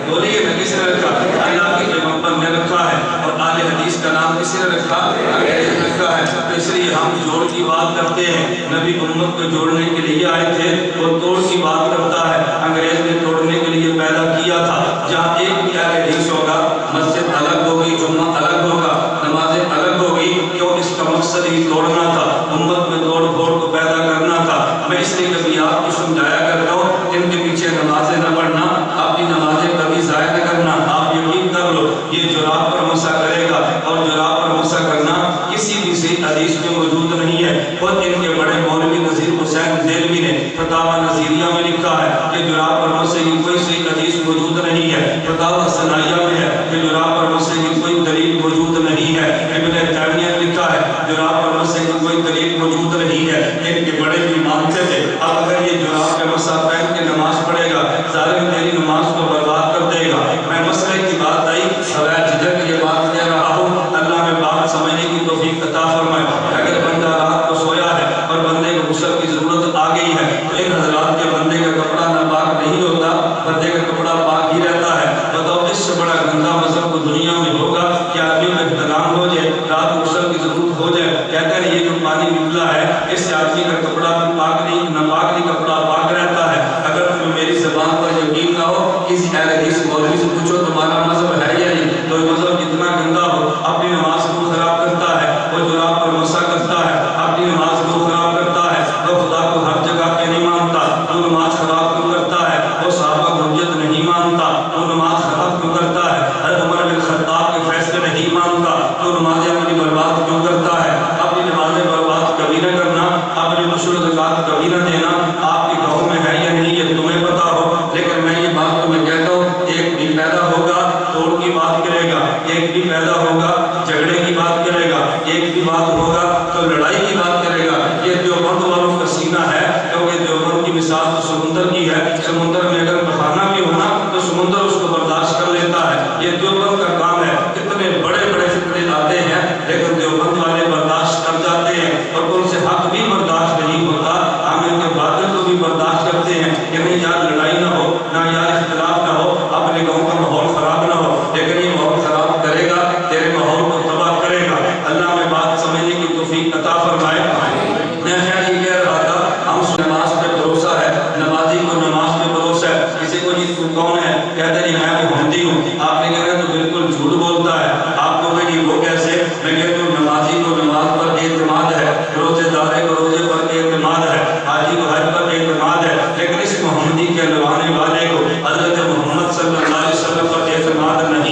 بولیے نا، کس نے رکھا؟ اللہ کے پیغمبر نے رکھا ہے۔ اور اہل حدیث کا نام کس نے رکھا؟ انگریز نے رکھا ہے۔ اس لیے ہم جوڑ کی بات کرتے ہیں، نبی امت کو جوڑنے کے لیے آئے تھے، وہ توڑ کی بات کرتا ہے، انگریز نے توڑنے کے لیے پیدا کیا تھا۔ جہاں ایک بھی اہل حدیث ہوگا، مسجد الگ ہوگی، جمعہ الگ ہوگا، نمازیں الگ ہوگی، کیوں؟ اس کا مقصد ہی توڑنا تھا، امت میں توڑ پھوڑ کو پیدا کرنا تھا۔ میں اس لیے کبھی آپ کو سمجھایا کرتا ہوں، ان کے پیچھے نمازیں نہ پڑھنا، اپنی نمازیں کبھی ضائع نہ کرنا۔ آپ یقین کر لو، یہ جراب پر مسح کرے گا، اور جراب پر مسح کرنا کسی بھی صحیح حدیث میں موجود نہیں ہے۔ خود ان کے بڑے مولوی نذیر حسین دہلوی نے فتاوی نذیریہ میں لکھا ہے کہ جراب پر مسح کی کوئی صحیح حدیث موجود نہیں ہے۔ فتاوی ثنائیہ میں ہے کہ جراب پر مسح کی کوئی دلیل موجود نہیں ہے۔ ابن تیمیہ نے لکھا ہے جراب پر مسح کی کوئی دلیل موجود نہیں ہے۔ ان کے بڑے بھی مانتے تھے، اب اگر یہ جراب پہ مسح پہن کے نماز پڑھے گا، ظالم تیری نماز کو برباد کر دے گا۔ میں مسئلے کی بات آئی، بغیر جھجک یہ بات کہہ رہا ہوں، اللہ میں بات سمجھنے کی توفیق عطا فرمائے۔ اگر بندہ رات کو سویا ہے اور بندے کو غسل کی ضرورت آ گئی ہے، تو ان حضرات کے بندے کا کپڑا ناپاک نہیں ہوتا، بندے کا کپڑا پاک ہی رہتا ہے۔ بتاؤ اس سے بڑا گندا مذہب کو دنیا میں ہوگا کہ آدمی کا احترام ہو جائے، رات کو غسل کی ضرورت ہو جائے، کہتے ہیں یہ جو پانی نکلا ہے اس سے آدمی کا کپڑا بھی پاک نہیں، ناپاک نہیں، کپڑا پاک رہتا ہے۔ اگر تمہیں میری زبان پر یقین نہ ہو، کسی اہل حدیث مولوی سے پوچھو تمہارا مذہب ہے یا نہیں، تو مذہب جتنا گندا ہو، اپنی نماز کو خراب کرتا ہے، وہ جراب پر مسح کرتا ہے، اپنی نماز کو خراب کرتا ہے، وہ خدا کو ہر جگہ پہ نہیں مانتا، وہ نماز خراب کیوں کرتا ہے؟ وہ صحابہ کو حجت نہیں مانتا، وہ نماز خراب کیوں کرتا ہے؟ حضرت عمر بن خطاب کے فیصلے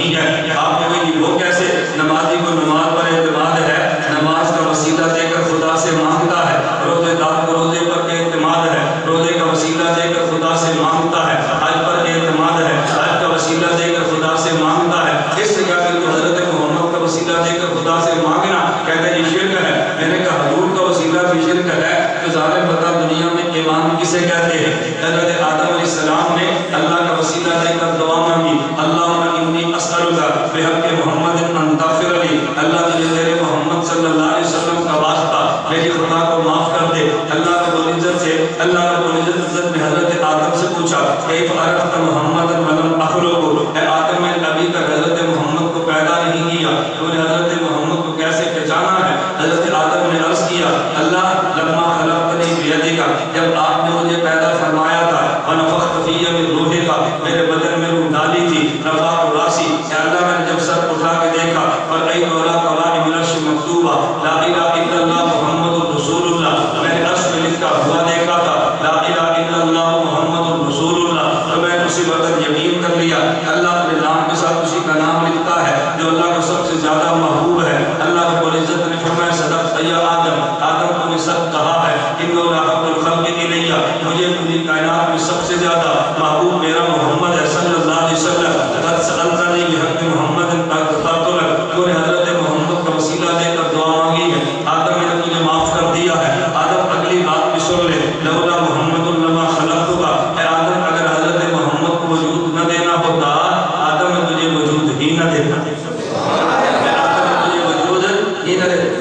نہیں ہے۔ آپ نے کہا وہ کیسے؟ نمازی کو نماز پر اعتماد ہے، نماز کا وسیلہ دے کر خدا سے مانگتا ہے، روزے دار کو روزے پر اعتماد ہے، روزے کا وسیلہ دے کر خدا سے مانگتا ہے، حج پر اعتماد ہے، حج کا وسیلہ دے کر خدا سے مانگتا ہے۔ اس سے کیا کہ حضرت محمد کا وسیلہ دے کر خدا سے مانگنا کہتے ہیں یہ شرک ہے۔ میں نے کہا حضور کا وسیلہ بھی شرک ہے تو ظاہر بتا دنیا میں ایمان کسے کہتے ہیں؟ حضرت آدم علیہ السلام نے اللہ کا وسیلہ دے کر دعا مانگی، اللہم انی اسألک بحق محمد ان تغفر لی، اللہ تجھے تیرے محمد صلی اللہ علیہ وسلم کا واسطہ میری خدا کو معاف کر دے۔ اللہ رب العزت سے اللہ رب العزت نے حضرت آدم سے پوچھا کیف عرفت محمد ولم اخلقہ، اے آدم میں ابھی تک حضرت محمد کو پیدا نہیں کیا، تو نے حضرت محمد کو کیسے پہچانا ہے؟ حضرت آدم نے عرض کیا اللہ لما خلقتنی بیدک، جب آپ نے مجھے پیدا فرمایا تھا، ونفخت فی من روحک، میرے بدن میں روح ڈالی تھی، رفعت راسی، اے اللہ میں نے جب سر اٹھا کے دیکھا فرأیت علی قوائم العرش مکتوبہ لا الہ الا اللہ محمد رسول اللہ، میں نے عرش میں لکھا ہوا دیکھا تھا لا الہ الا اللہ محمد رسول اللہ، تو میں نے اسی وقت یقین کر لیا اللہ اپنے نام کے ساتھ اسی کا نام لکھتا ہے جو اللہ کو سب سے زیادہ محبوب ہے۔ اللہ رب العزت نے فرمایا صدقت یا آدم، آدم کو نے سچ کہا ہے، انہ لاحق الخلق الیہ، مجھے پوری کائنات میں سب سے زیادہ محبوب میرا محمد ہے صلی اللہ علیہ وسلم۔ قد سألتنی بحق محمد فغفرت لک، تو نے حضرت محمد کا وسیلہ دے کر دعا مانگی ہے، آدم میں نے تجھے معاف کر دیا ہے۔ آدم اگلی بات بھی سن لے، لولا محمد لما خلقتک، اے آدم اگر حضرت محمد کو وجود نہ دینا ہوتا آدم میں تجھے وجود ہی نہ دیتا،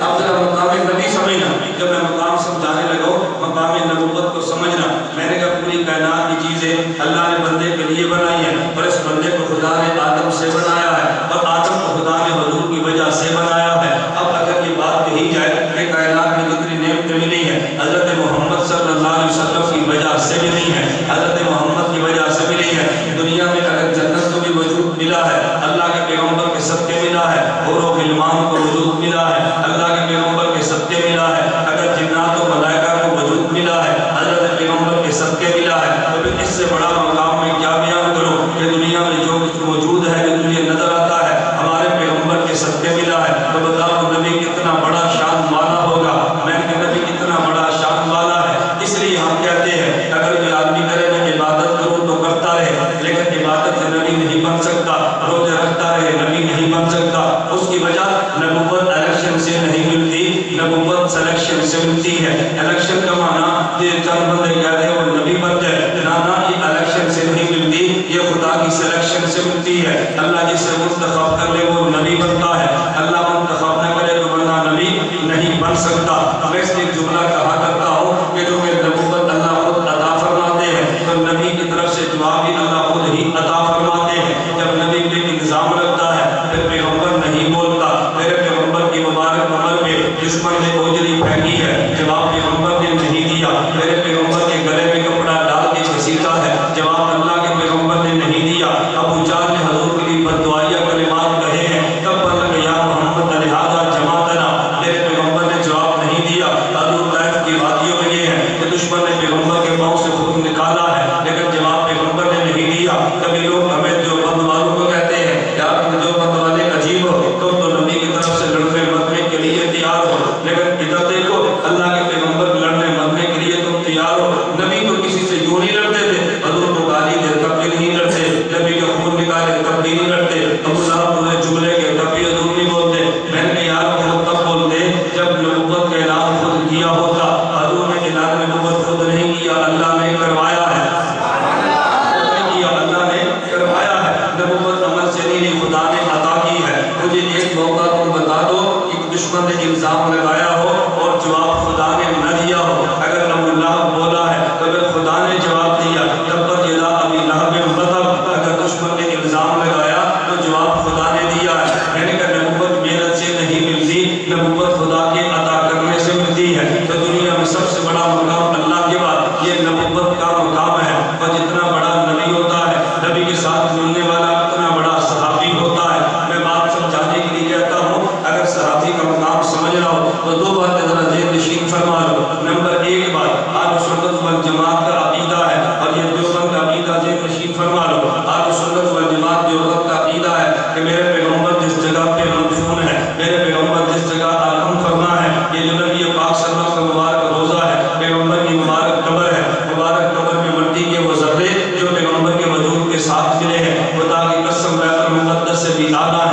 اب ذرا مقام نبی سمجھنا، جب میں مقام سمجھانے لگا مقام نبوت کو سمجھنا، میں نے کہا پوری کائنات کی چیزیں اللہ نے بندے کے لیے بنائی ہیں، اور اس بندے کو خدا نے آدم سے بنایا ہے، اور آدم کو خدا نے حضور کی وجہ سے بنایا ہے۔ اب اگر یہ بات کہی جائے کہ کائنات میں کتنی نعمتیں ملی ہیں، حضرت محمد صلی اللہ علیہ وسلم کی وجہ سے ملی ہیں، حضرت محمد کی وجہ سے ملی ہیں۔ دنیا میں اگر جنت کو بھی وجود ملا ہے اللہ کے پیغمبر کے صدقے ملا ہے، اور وہ غلمان کو وجود ملا ہے اللہ کے پیغمبر کے صدقے ملا ہے، اگر جنات و ملائکہ کو وجود ملا ہے حضرت پیغمبر کے صدقے ملا ہے، تو پھر اس سے بڑا مقام میں کیا بیان کروں کہ دنیا میں جو کچھ موجود ہے جو تجھے نظر آتا ہے ہمارے پیغمبر کے صدقے ملا ہے، تو بتاؤ نبی کتنا بڑا شان والا ہوگا؟ میں نے کہا نبی کتنا بڑا شان والا ہے، اس لیے ہم کہتے ہیں اگر کوئی آدمی کرے میں عبادت کروں تو کرتا رہے، لیکن عبادت سے نبی نہیں بن سکتا، روزے رکھتا رہے نبی نہیں بن سکتا۔ اس کی وجہ نبوت الیکشن سے نہیں ملتی، نبوت سلیکشن سے ملتی ہے۔ الیکشن کا معنی یہ چند بندے کہتے ہیں وہ نبی بن جائے، نانا یہ الیکشن سے نہیں ملتی، یہ خدا کی سلیکشن سے ملتی ہے۔ اللہ جسے منتخب کر لے وہ نبی بنتا ہے، اللہ منتخب نہ کرے تو بندہ نبی نہیں بن سکتا۔ میں اس لیے جملہ کہا کرتا ہوں کہ جو کہ نبوت اللہ خود عطا فرماتے ہیں تو نبی کی طرف سے جواب بھی اللہ خود ہی عطا فرماتے ہیں۔ جب نبی پہ الزام لگتا ہے پھر پیغمبر نہیں بولتا، میرے پیغمبر کی مبارک عمر میں دشمن نے اوجری پھینکی ہے، جواب پیغمبر نے نہیں دیا، میرے پیغمبر کے گلے میں کپڑا ڈال کے گھسیٹا ہے، جواب اللہ کے پیغمبر نے نہیں دیا۔ ابو جہل نے حضور کے لیے بددعائیہ کلمات کہے ہیں، تب پر یا محمد لہذا جماعتنا، میرے پیغمبر نے جواب نہیں دیا۔ حضور طائف کی وادیوں میں یہ ہے کہ دشمن نے پیغمبر کے پاؤں سے خون نکالا ہے لیکن جواب پیغمبر نے نہیں دیا۔ کبھی لوگ ہمیں جو بند والوں کو کہتے ہیں یار تم جو بند والے عجیب ہو، تم تو نبی کی طرف سے لڑنے مرنے کے لیے تیار ہو، لیکن ادھر دیکھو اللہ کے پیغمبر لڑنے مرنے کے لیے تم تیار ہو۔ نبی تو کسی سے یوں نہیں لڑتے تھے، حضور کو گالی دے تب بھی نہیں لڑتے، نبی کا خون نکالے تب بھی نہیں لڑتے، ابو صاحب انہیں جملے کے تب بھی حضور نہیں بولتے۔ میں نے یار وہ تب بولتے جب نبوت کا اعلان خود کیا ہوتا، حضور نے اعلان نبوت خود نہیں کیا، اللہ نے کروایا ہے، اللہ نے کروایا ہے، نبوت عمل سے نہیں خدا نے عطا کی ہے۔ مجھے ایک موقع تم بتا دو ایک دشمن نے الزام لگایا ہو اور جواب خدا نے نہ دیا ہو، اگر نبی اللہ بولا ہے تو اگر خدا نے جواب دیا تبت یدا ابی لہب وتب، اگر دشمن نے الزام لگایا تو جواب خدا نے دیا ہے۔ میں نے کہا نبوت محنت سے نہیں ملتی، نبوت خدا کے عطا کرنے سے ملتی ہے۔ تو دنیا میں سب سے بڑا مقام اللہ کے بعد یہ نبوت کا مقام ہے، اور جتنا بڑا نبی ہوتا ہے نبی کے ساتھ ملنے والا اتنا بڑا صحابی ہوتا ہے۔ میں بات سمجھانے کے لیے کہتا ہوں اگر صحابی کا مقام سمجھ رہا ہو تو دو باتیں ذرا ذہن نشین فرما لو۔ نمبر ایک بات اہل سنت والجماعت کا عقیدہ ہے، اور یہ دیوبند کا عقیدہ ذہن نشین فرما لو۔ اہل سنت والجماعت دیوبند کا عقیدہ ہے کہ میرے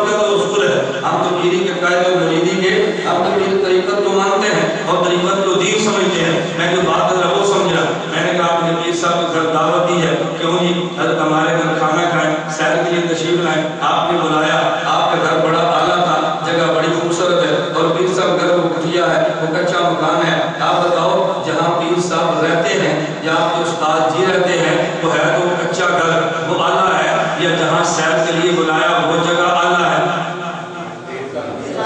محمد کا تو اصول ہے، ہم تو پیری کے قائد اور مریدی کے، ہم تو پیر طریقت تو مانتے ہیں اور طریقت کو دین سمجھتے ہیں۔ میں جو بات کر رہا وہ سمجھا، میں نے کہا آپ نے پیر صاحب کے گھر دعوت دی ہے، کیوں جی حضرت ہمارے گھر کھانا کھائیں، سیر کے لیے تشریف لائیں، آپ نے بلایا، آپ کا گھر بڑا اعلیٰ تھا، جگہ بڑی خوبصورت ہے، اور پیر صاحب گھر وہ کٹیا ہے، وہ کچا مکان ہے، آپ بتاؤ جہاں پیر صاحب رہتے ہیں یا آپ کے استاد جی رہتے ہیں وہ ہے تو کچا گھر وہ اعلیٰ ہے، یا جہاں سیر کے لیے بلایا وہ جگہ اعلیٰ ہے؟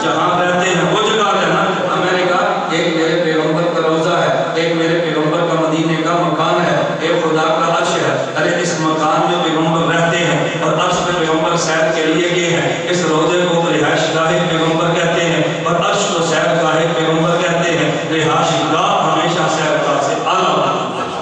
جہاں رہتے ہیں وہ جگہ اعلیٰ ہے نا۔ میں نے کہا ایک میرے پیغمبر کا روضہ ہے، ایک میرے پیغمبر کا مدینے کا مکان ہے، ایک خدا کا عرش ہے، ارے اس مکان میں پیغمبر رہتے ہیں اور عرش میں پیغمبر سیر کے لیے گئے ہیں، اس روضے کو رہائش گاہ پیغمبر کہتے ہیں اور عرش کو سیر گاہ پیغمبر کہتے ہیں۔ رہائش گاہ ہمیشہ سیر گاہ سے اعلیٰ ہوتی ہے،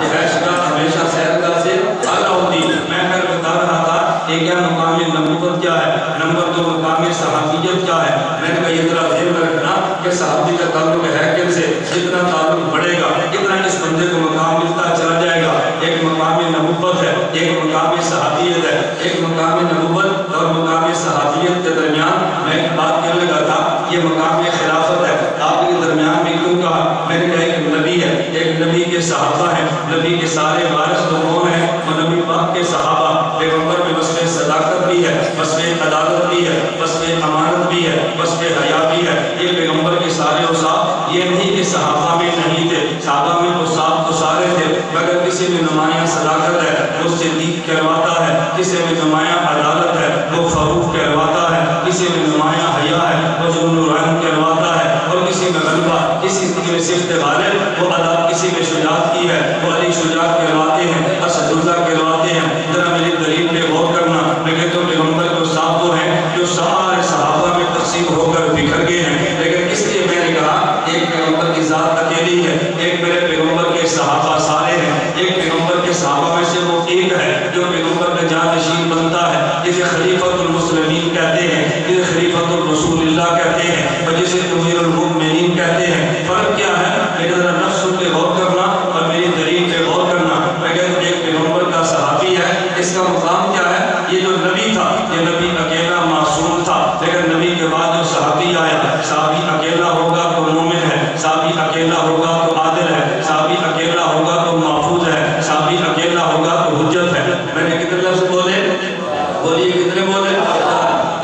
رہائش گاہ ہمیشہ سیر گاہ سے اعلیٰ ہوتی ہے۔ میں پھر بتا رہا تھا ایک کیا مقام نبوت کیا ہے، نمبر 2 مقام صحابیت کیا ہے۔ میں نے کہا یہ ذرا ذہن میں رکھنا کہ صحابی کا تعلق ہے کن سے، جتنا تعلق بڑھے گا اتنا اس بندے کو مقام ملتا چلا جائے گا۔ ایک مقام نبوت ہے، ایک مقام صحابیت ہے، ایک مقام نبوت اور مقام صحابیت کے درمیان میں ایک بات کہنے لگا تھا، یہ مقام خلافت ہے۔ آپ کے درمیان میں کیوں کہا؟ میں نے کہا ایک نبی ہے، ایک نبی کے صحابہ ہیں، نبی کے سارے وارث تو کون ہیں؟ وہ نبی پاک کے صحابہ۔ پیغمبر میں وصف صداقت بھی ہے، وصف عدالت بھی ہے، وصف امانت بھی ہے، وصف حیا بھی ہے۔ یہ پیغمبر کے سارے اوصاف، یہ نہیں کہ صحابہ میں نہیں تھے، صحابہ میں اوصاف تو سارے تھے، مگر کسی میں نمایاں صداقت ہے وہ صدیق کہلواتا ہے، کسی میں نمایاں عدالت ہے وہ فاروق کہلواتا ہے، کسی میں نمایاں حیا ہے وہ ذو النورین کہلواتا ہے، اور کسی میں غلبہ، کسی میں صفت غالب وہ عدالت، کسی میں شجاعت کی ہے وہ علی شجاع کہلواتے ہیں، اسد اللہ کہلواتے ہیں۔ ذرا میری دلیل پہ غور کرنا، میں کہتا ہوں پیغمبر کے اوصاف وہ ہیں جو سارے صحابہ میں تقسیم ہو کر بکھر گئے ہیں، لیکن اس لیے میں نے کہا ایک پیغمبر کی ذات اکیلی ہے، ایک میرے پیغمبر کے صحابہ سارے ہیں، ایک پیغمبر کے صحابہ میں سے وہ ایک ہے جو پیغمبر کا جانشین بنتا ہے، جسے خلیفۃ المسلمین کہتے ہیں، جسے خلیفۃ الرسول اللہ کہتے ہیں، اور جسے امیر المؤمنین کہتے ہیں۔ فرق کیا ہے؟ میرے ذرا نفس پہ غور کرنا اور میری دلیل پہ غور کرنا۔ میں کہتا ہوں ایک پیغمبر کا صحابی ہے، اس کا مقام کیا ہے؟ یہ جو نبی تھا یہ نبی اکیلا معصوم تھا، لیکن نبی کے بعد جو صحابی آیا، صحابی اکیلا ہوگا تو مومن ہے، صحابی اکیلا ہوگا تو عادل ہے، صحابی اکیلا ہوگا تو محفوظ ہے، صحابی اکیلا ہوگا تو حجت ہے۔ میں نے کتنے لفظ بولے؟ بولیے کتنے بولے؟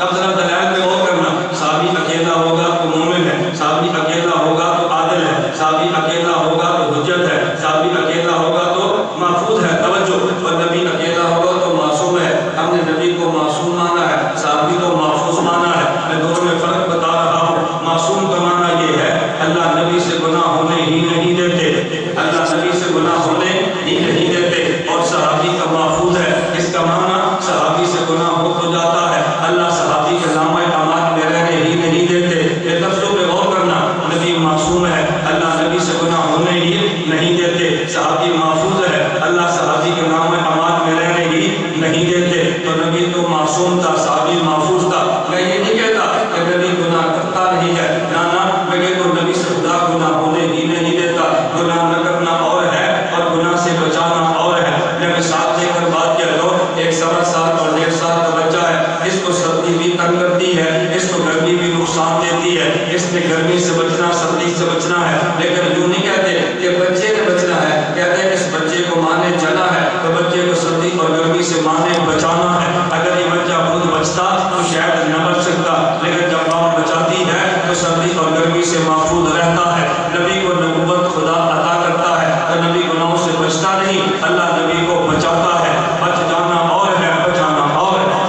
اب ذرا دلائل پہ غور کرنا۔ صحابی اکیلا ہوگا تو مومن ہے، صحابی اکیلا ہوگا تو عادل ہے، صحابی اکیلا ہوگا تو حجت ہے، صحابی اکیلا ہوگا تو محفوظ ہے۔ توجہ، اور نبی اکیلا ہوگا تو معصوم ہے۔ ہم نے نبی کو معصوم مانا ہے، صحابی کو محفوظ مانا ہے۔ میں دونوں میں فرق بتا رہا ہوں۔ معصوم کا معنی یہ ہے اللہ نبی سے گناہ ہونے ہی نہیں دیتے، اللہ نبی سے گناہ ہونے ہی نہیں دیتے، اور صحابی کا محفوظ ہے، اس کا معنی صحابی سے گناہ ہو تو جاتا ہے، اللہ صحابی کے نام اعمال میں رہنے ہی نہیں دیتے۔ یہ لفظوں پہ غور کرنا، نبی معصوم ہے، اللہ نبی سے گناہ ہونے ہی نہیں دیتے، صحابی محفوظ ہے، اللہ صحابی کے نام اعمال میں رہنے ہی نہیں دیتے۔ تو نبی تو معصوم تھا، صحابی محفوظ تھا۔ میں یہ نہیں کہتا کہ نبی گناہ کرتا نہیں ہے، نہ میں کہتا ہوں نبی سے خدا گناہ ہونے ہی نہیں دیتا۔ گناہ نہ کرنا اور ہے اور گناہ سے بچانا اور ہے۔ میں مثال دے کر بات کیا کرو، ایک 1.25 سال اور 1.5 سال کا بچہ ہے، اس کو سردی بھی تنگ کرتی ہے، اس کو گرمی بھی نقصان دیتی ہے، اس نے گرمی سے بچنا، سردی سے بچنا ہے، لیکن یوں نہیں کہتے کہ بچے نے بچنا ہے، کہتے ہیں اس بچے کو ماں نے جلا ہے تو بچے کو سردی اور گرمی سے ماں نے بچانا ہے۔ اگر یہ بچہ خود بچتا تو شاید نہ بچ سکتا، لیکن جب ماں بچاتی ہے تو سردی اور گرمی سے محفوظ رہتا ہے۔ نبی کو نبوت خدا عطا کرتا ہے تو نبی گناہوں سے بچتا نہیں، اللہ نبی کو بچاتا ہے۔ بچ جانا اور ہے، بچانا اور ہے،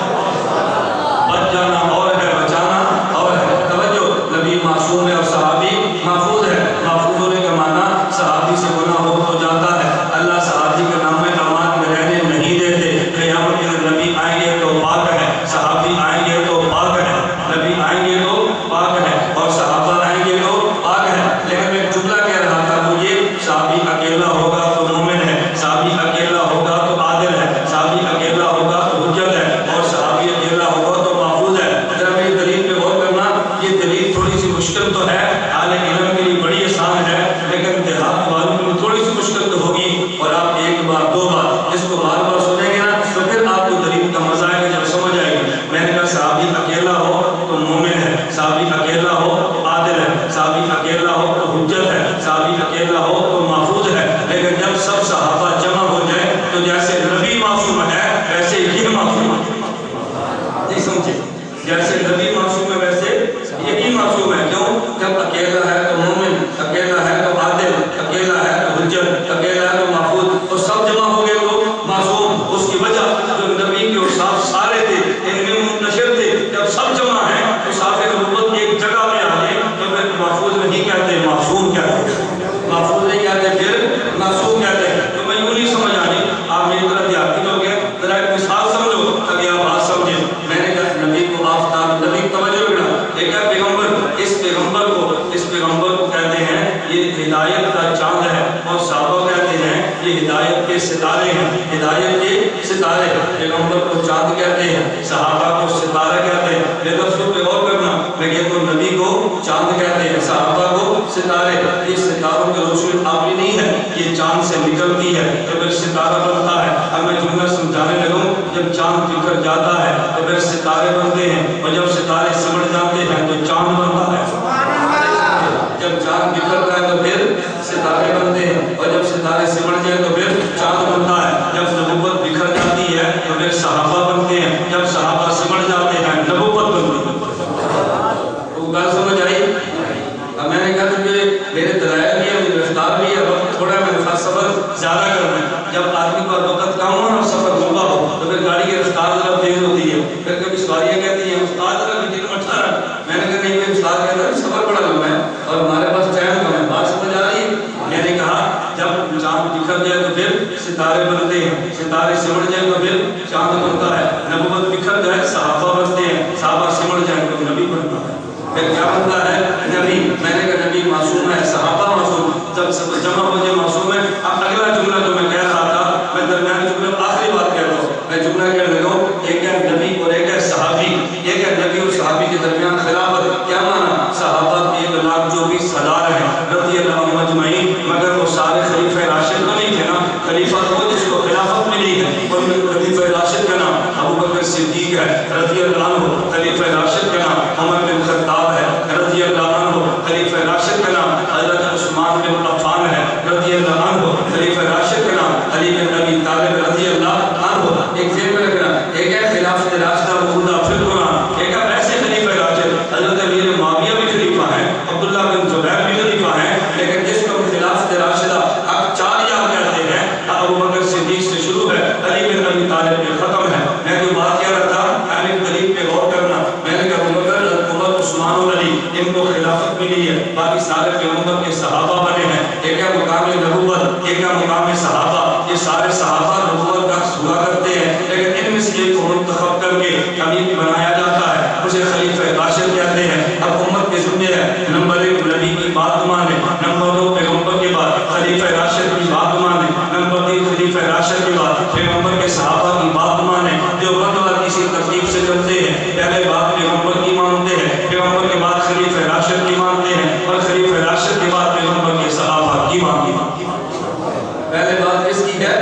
بچ جانا اور ہے، بچانا اور ہے۔ توجہ، نبی معصوم ہے اور صحابی محفوظ ہے۔ محفوظ ہونے کا معنی صحابی سے گناہ ہو تو جاتا ہے، اللہ صحابی کے نام اعمال میں رہنے نہیں دیتے۔ قیامت کے دن نبی آئیں گے تو پاک ہے، صحابی آئیں گے تو پاک جیسے نبی معصوم ہے ویسے یہی معصوم ہے. کیوں؟ جب اکیلا ہے تو مومن، اکیلا ہے تو عادل، اکیلا ہے تو حجت، اکیلا ہے تو محفوظ، اور سب جمع ہو گئے تو معصوم. اس کی وجہ جو نبی کے اوصاف سارے تھے ان میں منتشر تھے، جب سب جمع ہیں تو صاحب نبوت ایک جگہ پہ آ جائے تو پھر محفوظ نہیں کہتے، معصوم کہتے ہیں. محفوظ نہیں کہتے، پھر معصوم کہتے ہیں. تو میں یوں نہیں سمجھ آنی، آپ میری طرح دیہاتی لوگ ہیں، ذرا ایک مثال سمجھو تاکہ آپ بات سمجھیں. میں نے کہا نبی کو آفتاب، نبی توجہ رکھنا، ایک ہے پیغمبر، اس پیغمبر کو کہتے ہیں یہ ہدایت کا چاند ہے، اور صحابہ کہتے ہیں یہ ہدایت کے ستارے ہیں. ہدایت کے ستارے، پیغمبر کو چاند کہتے ہیں، صحابہ کو ستارے کہتے ہیں. یہ لفظ پہ غور کرنا، میں کہتا ہوں نبی کو چاند کہتے ہیں، صحابہ کو ستارے. یہ ستاروں کی روشنی ابھی نہیں ہے، یہ چاند سے نکلتی ہے تو پھر ستارہ بنتا ہے. اب میں جملہ سمجھانے لگوں، جب چاند بکھر جاتا ہے تو پھر ستارے بنتے ہیں، اور جب ستارے سمٹ جاتے ہیں تو چاند بنتا ہے. جب چاند بکھرتا ہے تو پھر ستارے بنتے ہیں، اور جب ستارے سمٹ جائیں تو پھر چاند بنتا ہے. جب نبوت بکھر جاتی ہے تو پھر صحابہ بنتے ہیں، جب صحابہ سمٹ جاتے ہیں نبوت بنتی ہے. وہ بات سمجھ آئی؟ اب میں نے کہا کہ میرے دلائل بھی ہے، مجھے رفتار بھی ہے، وقت تھوڑا ہے، میں نے سفر زیادہ کرنا ہے. جب آدمی کا وقت کم ہو اور سفر لمبا ہو تو پھر گاڑی کی رفتار ذرا تیز ہوتی ہے. پھر کبھی سواریاں کہتی ہیں استاد ذرا میٹنگ میں اٹھا رہا. میں نے کہا نہیں، یہ استاد کہتا ہے سفر بڑا لمبا ہے اور ہمارے پاس ٹائم کم ہے. بات سمجھ آ رہی ہے؟ میں نے کہا جب چاند بکھر جائے تو پھر ستارے بنتے ہیں، ستارے سمٹ جائیں تو پھر چاند بنتا ہے. نبوت بکھر جائے صحابہ بنتے ہیں، صحابہ سمٹ جائیں تو نبی بنتا ہے. پھر کیا بنتا ہے؟ نبی. میں نے کہا نبی معصوم ہے، صحابہ معصوم، جب سب جمع ہو جائے معصوم ہے. اب اگلا جملہ جو میں کہہ رہا تھا، میں درمیان جملے آخری بات کہہ رہا ہوں. میں جملہ کہنے لگا ہوں، ایک ہے نبی اور ایک ہے صحابی. ایک ہے نبی اور صحابی کے درمیان خلافت. کیا مانا؟ صحابہ 1,24,000 ہیں رضی اللہ عنہم اجمعین، مگر وہ سارے خلیفہ راشد تو نہیں تھے نا. خلیفہ وہ جس کو خلافت ملی ہے، اور خلیفہ راشد کا نام ابو بکر صدیق ہے رضی اللہ عنہ. خلیفہ راشد کا نام عمر بن خطاب ہے رضی اللہ عنہ. خلیفہ راشد کا نام حضرت عثمان بن عفان ہے رضی اللہ عنہ. خلیفہ راشد کا نام علی بن ابی طالب رضی اللہ عنہ. ایک ذہن میں رکھنا، ایک ہے خلافت راشدہ موجودہ فی القرآن، ایک ہے ایسے خلیفہ راشد. حضرت امیر معاویہ بھی خلیفہ ہیں، عبداللہ بن زبیر بھی خلیفہ ہیں، لیکن جس کو خلافت راشدہ اب 4 یاد کہتے ہیں، ابو بکر صدیق سے شروع ہے، علی بن ابی طالب پہ ختم ہے. میں جو بات کہہ رہا تھا اہل قریب پہ غور کرنا. میں نے کہا ابو بکر، عمر، عثمان اور علی ان کو خلافت ملی ہے، باقی سارے پیغمبر کے صحابہ بنے ہیں. ایک ہے مقام نبوت، ایک ہے مقام صحابہ. یہ سارے صحابہ نبوت کا ہوا کرتے ہیں، لیکن ان میں سے ایک کو منتخب کر کے امیر بنایا جاتا ہے، اسے خلیفہ راشد کہتے ہیں. اب امت کے ذمہ ہے نمبر 1 نبی کی بات مانے، نمبر 2 پیغمبر کے بعد خلیفہ راشد کی بات مانے، نمبر 3 خلیفہ راشد کے بعد پیغمبر کے صحابہ کی بات مانے. جو بندہ کسی ترتیب سے چلتے ہیں، پہلے بات پیغمبر کی مانتے ہیں، پیغمبر کے بعد خلیفہ راشد کی مانتے ہیں، اور خلیفہ راشد کے بعد پیغمبر کے صحابہ کی مانتے ہیں. پہلے بات کس کی ہے؟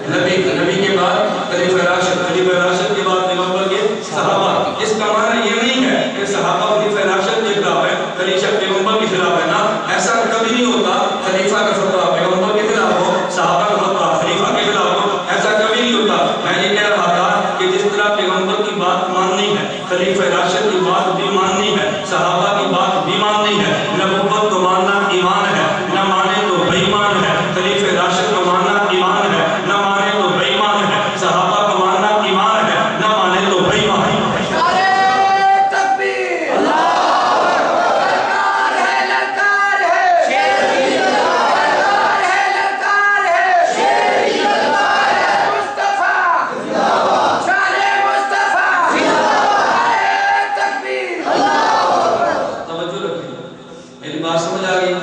نبی کی. نبی کے بعد خلیفہ راشد، خلیفہ راشد کے بعد پیغمبر کے صحابہ. اس کا معنی یہ نہیں ہے کہ صحابہ خلیفہ راشد کے خلاف ہے، خلیفہ پیغمبر کے خلاف ہے نا. ایسا کبھی نہیں ہوتا. خلیفہ کا فتویٰ پیغمبر کے خلاف ہو، صحابہ کا فتویٰ خلیفہ کے خلاف ہو، ایسا کبھی نہیں ہوتا. میں یہ کہہ رہا تھا کہ جس طرح پیغمبر کی بات ماننی ہے، خلیفہ راشد کی بات بھی ماننی ہے، صحابہ کی بات بھی ماننی ہے. نبوت کو ماننا ایمان ہے، نہ مانے تو بے ایمان ہے. خلیفہ راشد کو ماننا ایمان ہے، نہ مانے تو بے ایمان ہے. صحابہ کو ماننا ایمان ہے، نہ مانے تو بے ایمان ہے.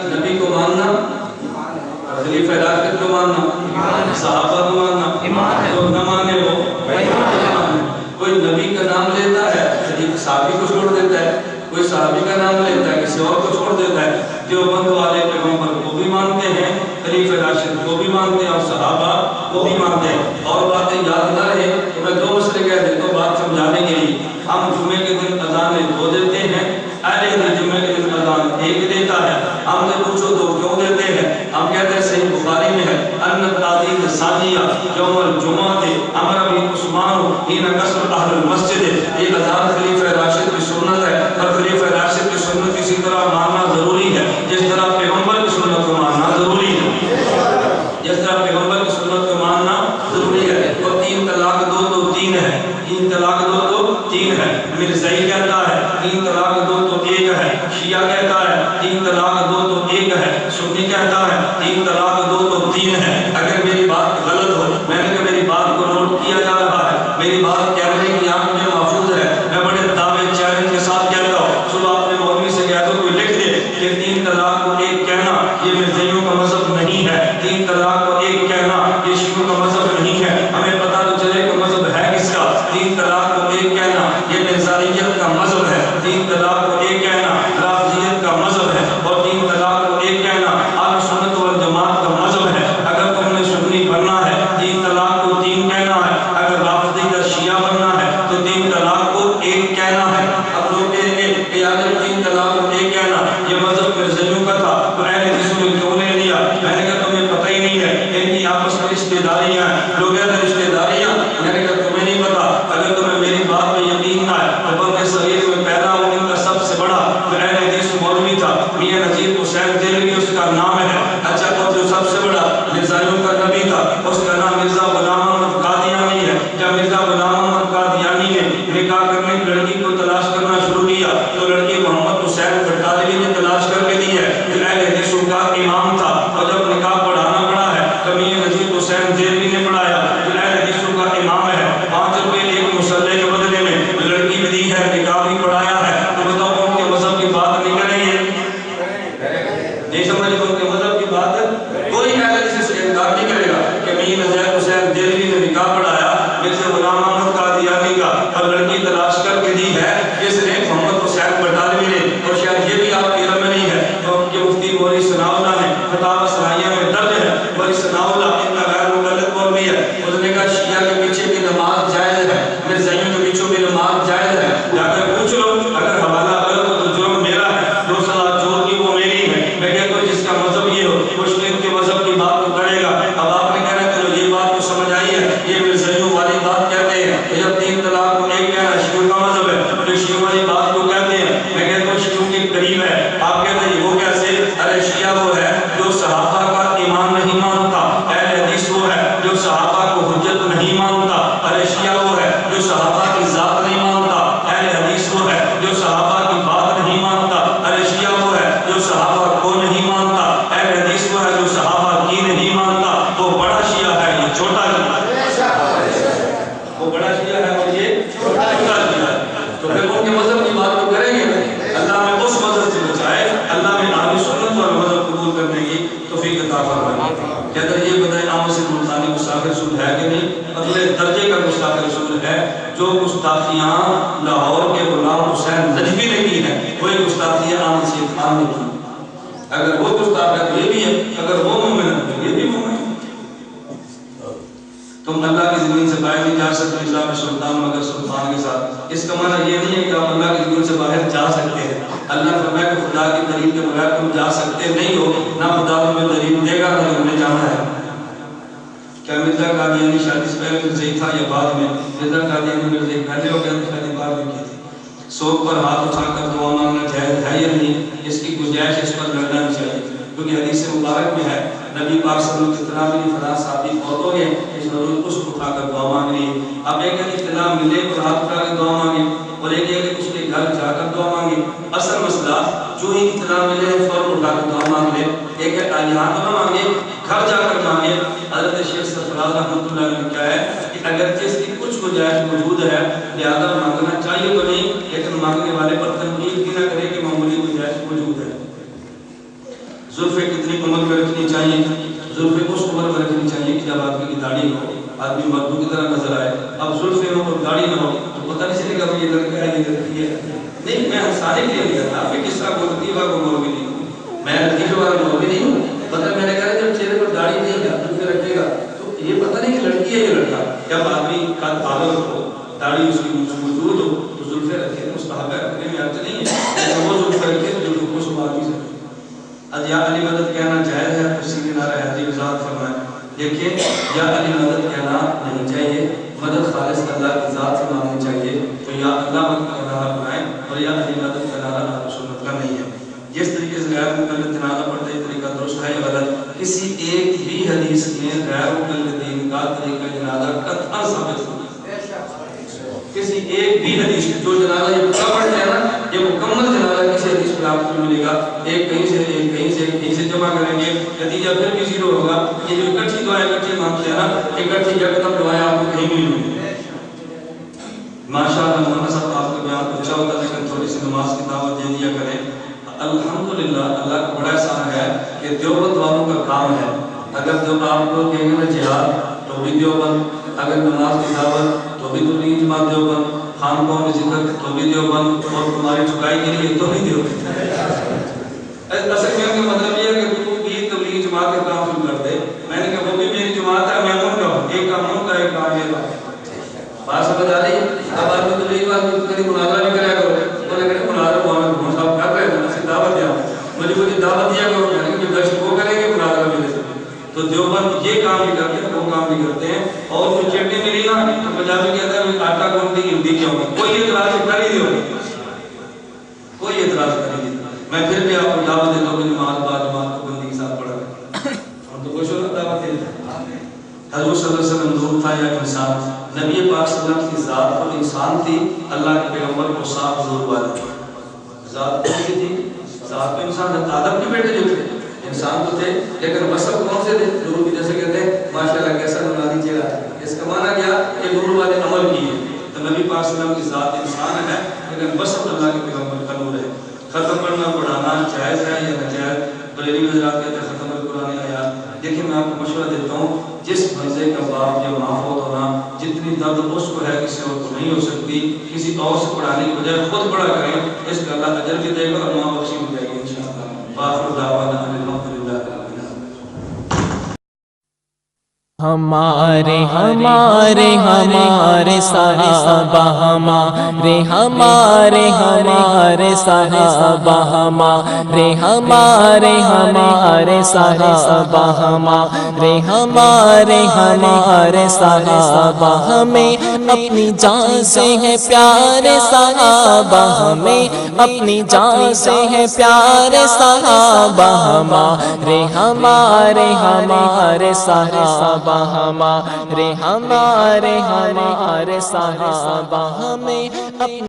نبی کو ماننا، خلیفہ راشد کو ماننا، صحابہ کو ماننا، جو نہ مانے وہ ایمان. کوئی نبی کا نام لیتا ہے، صحابی کو چھوڑ دیتا ہے، کوئی صحابی کا نام لیتا ہے، کسی اور کو چھوڑ دیتا ہے. جو بند والے پیغمبر کو بھی مانتے ہیں، خلیفہ راشد کو بھی مانتے ہیں، اور صحابہ کو بھی مانتے ہیں. اور باتیں یاد نہ رہے تو میں 2 مسئلے کہہ دیتا ہوں بات سمجھانے کے لیے. ہم جمعے کے دن اذانیں 2 دیتے ہیں، اہل حدیث جمعے کے دن اذان 1 دیتا ہے. ہم سے پوچھو تو کیوں دیتے ہیں؟ ہم کہتے ہیں صحیح بخاری میں ہے ان التعظیم ثانیہ یوم الجمعہ امر بھی عثمان حین قصر اہل المسجد. یہ اذان خلیفہ راشد مرزائی کہتا ہے 3 طلاق 2 تو 1 ہے، شیعہ کہتا ہے 3 طلاق 2 تو 1 ہے، سنی کہتا ہے 3 طلاق 2 تو 3 ہے۔ اگر میری بات غلط ہو، میں نے کہا میری بات کو نوٹ کیا جا رہا ہے، میری بات کیمرے کی آنکھ میں محفوظ ہے، میں بڑے دعوے چیلنج کے ساتھ کہتا ہوں، صبح اپنے مولوی سے کہہ دو کوئی لکھ دے کہ 3 طلاق کو 1 کہنا یہ مرزائیوں کا مذہب نہیں ہے، 3 طلاق کو 1 کہنا یہ شیعوں کا مذہب نہیں ہے، ہمیں پتہ تو چلے کہ مذہب ہے کس کا۔ 3 طلاق کو 1 کہنا یہ مرزائیت کا مذہب ہے، 3 طلاق کو 1 کہنا رافضیت کا مذہب ہے، اور 3 طلاق کو 1 کہنا اہل سنت والجماعت کا مذہب ہے۔ اگر تم نے سنی بننا ہے 3 طلاق کو 3 کہنا ہے، اگر رافضی کا شیعہ بننا ہے تو 3 طلاق کو 1 کہنا ہے۔ اب لوگ کہیں گے کہ اگر 3 طلاق کو 1 کہنا یہ مذہب مرزائیوں کا تھا تو اہل حدیث نے کیوں نہیں لیا؟ میں نے کہا تمہیں پتہ ہی نہیں ہے، ان کی آپس میں رشتہ داریاں ہیں، لوگ کہتے ہیں رشتہ داریاں، میں نے کہا تمہیں نہیں پتا۔ اگر تمہیں میری بات پہ یقین نہ ہے تو بلکہ صغیر میں پیدا ہونے ان کا سب سے بڑا جو اہل حدیث مولوی تھا میاں نذیر حسین دہلوی اس کا نام ہے۔ اچھا اور جو سب سے بڑا مرزائیوں کا نبی تھا اس کا نام مرزا غلام احمد قادیانی ہے۔ جب مرزا غلام احمد قادیانی نے نکاح کرنے کی لڑکی کو تلاش کرنا شروع کیا تو لڑکی محمد حسین بٹالوی نے تلاش کر کے دی ہے جو اہل حدیثوں کا امام تھا، اور جب نکاح پڑھانا پڑا ہے تو میاں نذیر حسین دہلوی نے پڑھایا جو اہل حدیثوں کا امام ہے۔ 5 روپے ایک مسلح کے بدلے میں لڑکی بھی دی ہے، نکاح بھی پڑھایا ہے۔ تو بتاؤ ان کے مذہب کی بات نہیں کریں گے؟ نہیں سمجھ ان کے مذہب کی بات کوئی اہل حدیث سے انکار نہیں کرے گا کہ میاں نذیر حسین دہلوی نے نکاح پڑھایا مرزا غلام احمد قادیانی کا اور لڑکی تلاش کر کے دی ہے اس نے محمد حسین بٹالوی نے۔ اور شاید یہ بھی آپ کے علم میں نہیں ہے تو کہ مفتی موری ثناء اللہ نے فتاوی ثنائیہ میں درج ہے، موری ثناء اللہ ان کا غیر مقلد مولوی ہے، اس نے کہا شیعہ کے پیچھے بھی نماز جائز ہے، مرزائیوں کے پیچھے بھی نماز جائز ہے، جا کر پوچھ لو، اگر حوالہ غلط ہو تو جرم میرا ہے، 2 صلاۃ ظہر کی وہ میری ہے۔ میں کہتا ہوں جس کا مذہب یہ ہو وہ ان کے مذہب کی بات تو کرے گا۔ اب آپ نے کہنا چلو یہ بات تو سمجھ آئی ہے، یہ مرزائیوں والی بات کہتے ہیں کہ جب 3 طلاق کو 1 کہنا شیعوں کا مذہب ہے تو شیعوں والی بات کو کہتے ہیں۔ میں کہتا ہوں شیعوں کے قریب ہے، آپ کہتے ہیں وہ کیسے؟ ارے شیعہ وہ ہے جو صحابہ کا ایمان نہیں مانتا، اہل حدیث وہ ہے جو صحابہ کو حجت نہیں مانتا، ارے شیعہ وہ ہے جو صحابہ کی ذات نہیں مانتا، اہل حدیث وہ ہے جو صحابہ کی بات نہیں مانتا، ارے شیعہ وہ ہے جو صحابہ کو نہیں مانتا، اہل حدیث وہ ہے جو صحابہ کی نہیں مانتا۔ وہ بڑا شیعہ ہے یہ چھوٹا شیعہ، وہ بڑا شیعہ ہے اور یہ چھوٹا شیعہ ہے۔ تو پھر ان کے مذہب کی بات تو کریں گے، اللہ میں اس مذہب سے بچائے، اللہ میں اہل سنت اور مذہب قبول کرنے کی توفیق عطا فرمائے۔ کہتا ہے یہ بتائیں عام سے ملتانی گستاخ رسول ہے کہ نہیں؟ اگلے درجے کا گستاخ رسول ہے۔ جو گستاخیاں لاہور کے غلام حسین نجفی نے کی ہیں وہی گستاخیاں عام سے خان نے کی۔ اگر وہ گستاخ ہے تو یہ بھی ہے، اگر وہ مومن ہے تو یہ بھی مومن ہے۔ تم اللہ کی زمین سے باہر نہیں جا سکتے نظام سلطان مگر سلطان کے ساتھ۔ اس کا معنی یہ نہیں ہے کہ آپ اللہ کی زمین سے باہر جا سکتے ہیں۔ اللہ فرمایا کہ خدا کی دلیل کے بغیر تم جا سکتے نہیں ہو، نہ خدا تمہیں دلیل دے گا نہ تم نے جانا ہے۔ کیا مرزا قادیانی شادی سے پہلے مرزائی تھا یا بعد میں؟ مرزا قادیانی مرزائی پہلے ہو گیا، شادی بعد میں کی تھی۔ سوگ پر ہاتھ اٹھا کر دعا مانگنا جائز ہے یا نہیں؟ اس کی گنجائش اس پر لڑنا نہیں چاہیے، کیونکہ حدیث مبارک میں ہے نبی پاک صلی اللہ علیہ وسلم اطلاع ملی فلاں صحابی فوت ہو گئے، اس ضرور اس کو اٹھا کر دعا مانگنی ہے۔ اب ایک ہے اطلاع ملے اور ہاتھ اٹھا کر دعا مانگے، اور ایک ہے کہ اس کے گھر جا کر دعا مانگے۔ اصل مسئلہ جو ہی اطلاع ملے فوراً اٹھا کر دعا مانگ لے، ایک ہے یہاں تو نہ مانگے، گھر جا کر مانگے۔ حضرت شیخ سرفراز رحمۃ اللہ علیہ نے کہا ہے کہ اگرچہ اس کی کچھ گنجائش موجود ہے لہذا مانگنا چاہیے تو نہیں، لیکن مانگنے والے پر تنقید بھی نہ کرے کہ معمولی گنجائش موجود ہے۔ زلفیں کتنی عمر میں رکھنی چاہیے؟ زلفیں اس عمر میں رکھنی چاہیے کہ جب آدمی کی داڑھی ہو، آدمی مردوں کی طرح نظر آئے۔ اب زلفیں ہو اور داڑھی نہ ہو تو پتہ نہیں چلے گا یہ لڑکا ہے یہ لڑکی ہے۔ نہیں، میں ہنسانے کے لیے گیا تھا، آپ کس طرح بولتی ہے وہ مولوی نہیں ہوں، میں لطیفے والا مولوی نہیں ہوں۔ مطلب میں نے کہا جب چہرے پر داڑھی نہیں ہے زلفیں رکھے گا تو یہ پتہ نہیں کہ لڑکی ہے یہ لڑکا۔ جب آدمی کا تعلق ہو، داڑھی اس کی موجود ہو تو زلفیں رکھے مستحب ہے، رکھنے میں حرج نہیں ہے، لیکن وہ زلفیں رکھے جو زلفوں کو آدمی سے یا علی مدد کہنا جائز ہے؟ تفسیر نعرہ حاضری وضاحت فرمائیں۔ دیکھیں یا علی مدد کہنا نہیں چاہیے، مدد خالص اللہ کی ذات سے مانگنی چاہیے۔ تو یا اللہ مدد کا نعرہ بنائیں اور یا علی مدد کا نعرہ اہل سنت کا نہیں ہے۔ جس طریقے سے غیر مقلد جنازہ پڑھتے یہ طریقہ درست ہے یا غلط؟ کسی ایک بھی حدیث میں غیر مقلدین کا طریقہ جنازہ قطعا ثابت نہیں، کسی ایک بھی حدیث جو جنازہ یہ پورا پڑھتے ہیں نا، یہ مکمل جنازہ کسی حدیث میں آپ کو ملے گا، ایک کہیں سے ایک کہیں سے کہیں سے جمع کریں گے، نتیجہ پھر بھی زیرو ہوگا۔ یہ جو اکٹھی دعائیں اکٹھی مانگتے ہیں نا، اکٹھی یکدم دعائیں آپ کو کہیں نہیں ملیں گی۔ ماشاءاللہ مولانا صاحب آپ کا بیان تو اچھا ہوتا ہے، لیکن تھوڑی سی نماز کی دعوت دے دیا کریں۔ الحمدللہ اللہ کا بڑا احسان ہے کہ دیوبند والوں کا کام ہے۔ اگر جو آپ کو کہیں گے نا جہاد تو بھی دیوبند، اگر نماز کی دعوت تو بھی تبلیغ جماعت دیوبند، خانقاہوں میں ذکر تو بھی دیوبند، اور تمہاری چکائی کے لیے تو بھی دیوبند۔ اصل میں ان کا مطلب یہ ہے کہ تو بھی تبلیغ جماعت کا کام شروع کر دے۔ میں نے کہا وہ بھی میری جماعت ہے، میں ان کا ہوں، ایک کام ان کا ایک کام یہ کا۔ بات سمجھ آ رہی ہے؟ اب آپ کو تبلیغ بات کبھی مناظرہ بھی کرا کرو، انہوں نے کہا مناظرہ مولانا محمد صاحب کر رہے ہیں، اسے دعوت دیا، مجھے دعوت دیا کرو، میں نے کہا گشت وہ کریں گے، مناظرہ بھی دے سکتے۔ تو دیوبند یہ کام بھی کرتے ہیں، وہ کام بھی کرتے ہیں۔ اور جو چٹنی ملی نا تو پنجابی کہتا ہے آٹا گوندی ہندی کیوں، کوئی اعتراض کر ہی نہیں، کوئی اعتراض کر ہی نہیں۔ میں پھر بھی آپ کو دعوت دیتا ہوں کہ نماز با جماعت کو بندی کے ساتھ پڑھا کریں۔ ہم تو خوش ہونا دعوت دیتے ہیں۔ حضور صلی اللہ علیہ وسلم نور تھا یا انسان؟ نبی پاک صلی اللہ علیہ وسلم کی ذات خود انسان تھی، اللہ کے پیغمبر کو صاف نور والی ذات کون تھی؟ ذات تو انسان ہے، آدم کے بیٹے جو تھے انسان تو تھے، لیکن وصف کون سے تھے؟ نور کی، جیسے کہتے ہیں ماشاءاللہ کیسا نورانی چہرہ ہے، اس کا معنی کیا کہ نور والے عمل کیے۔ تو نبی پاک صلی اللہ علیہ وسلم کی ذات انسان ہے، لیکن وصف اللہ کے پیغمبر کا نور ہے۔ ختم پڑھنا پڑھانا جائز ہے یا ناجائز؟ بریلوی حضرات کہتے ہیں ختم القرآن آیات۔ دیکھیں میں آپ کو مشورہ دیتا ہوں، جس بندے کا باپ یا ماں فوت ہونا، جتنی درد اس کو ہے کسی اور کو نہیں ہو سکتی، کسی اور سے پڑھانے کی بجائے خود پڑھا کریں، اس کا اللہ اجر بھی دے گا اور ماں بخشی بھی جائے گی انشاءاللہ۔ باخر دعوانا ان الحمدللہ رب العالمین۔ ہمارے ہمارے ہمارے صحابہ، ہمارے ہمارے ہمارے صحابہ، ہمارے ہمارے ہمارے صحابہ، ہمارے ہمارے ہمارے صحابہ، ہمیں اپنی جان سے ہے پیارے صحابہ، ہمیں اپنی جان سے ہے پیارے صحابہ، ہمارے ہمارے ہمارے صحابہ، ہمارے ہمارے ہمارے صحابہ، ہمیں اپنی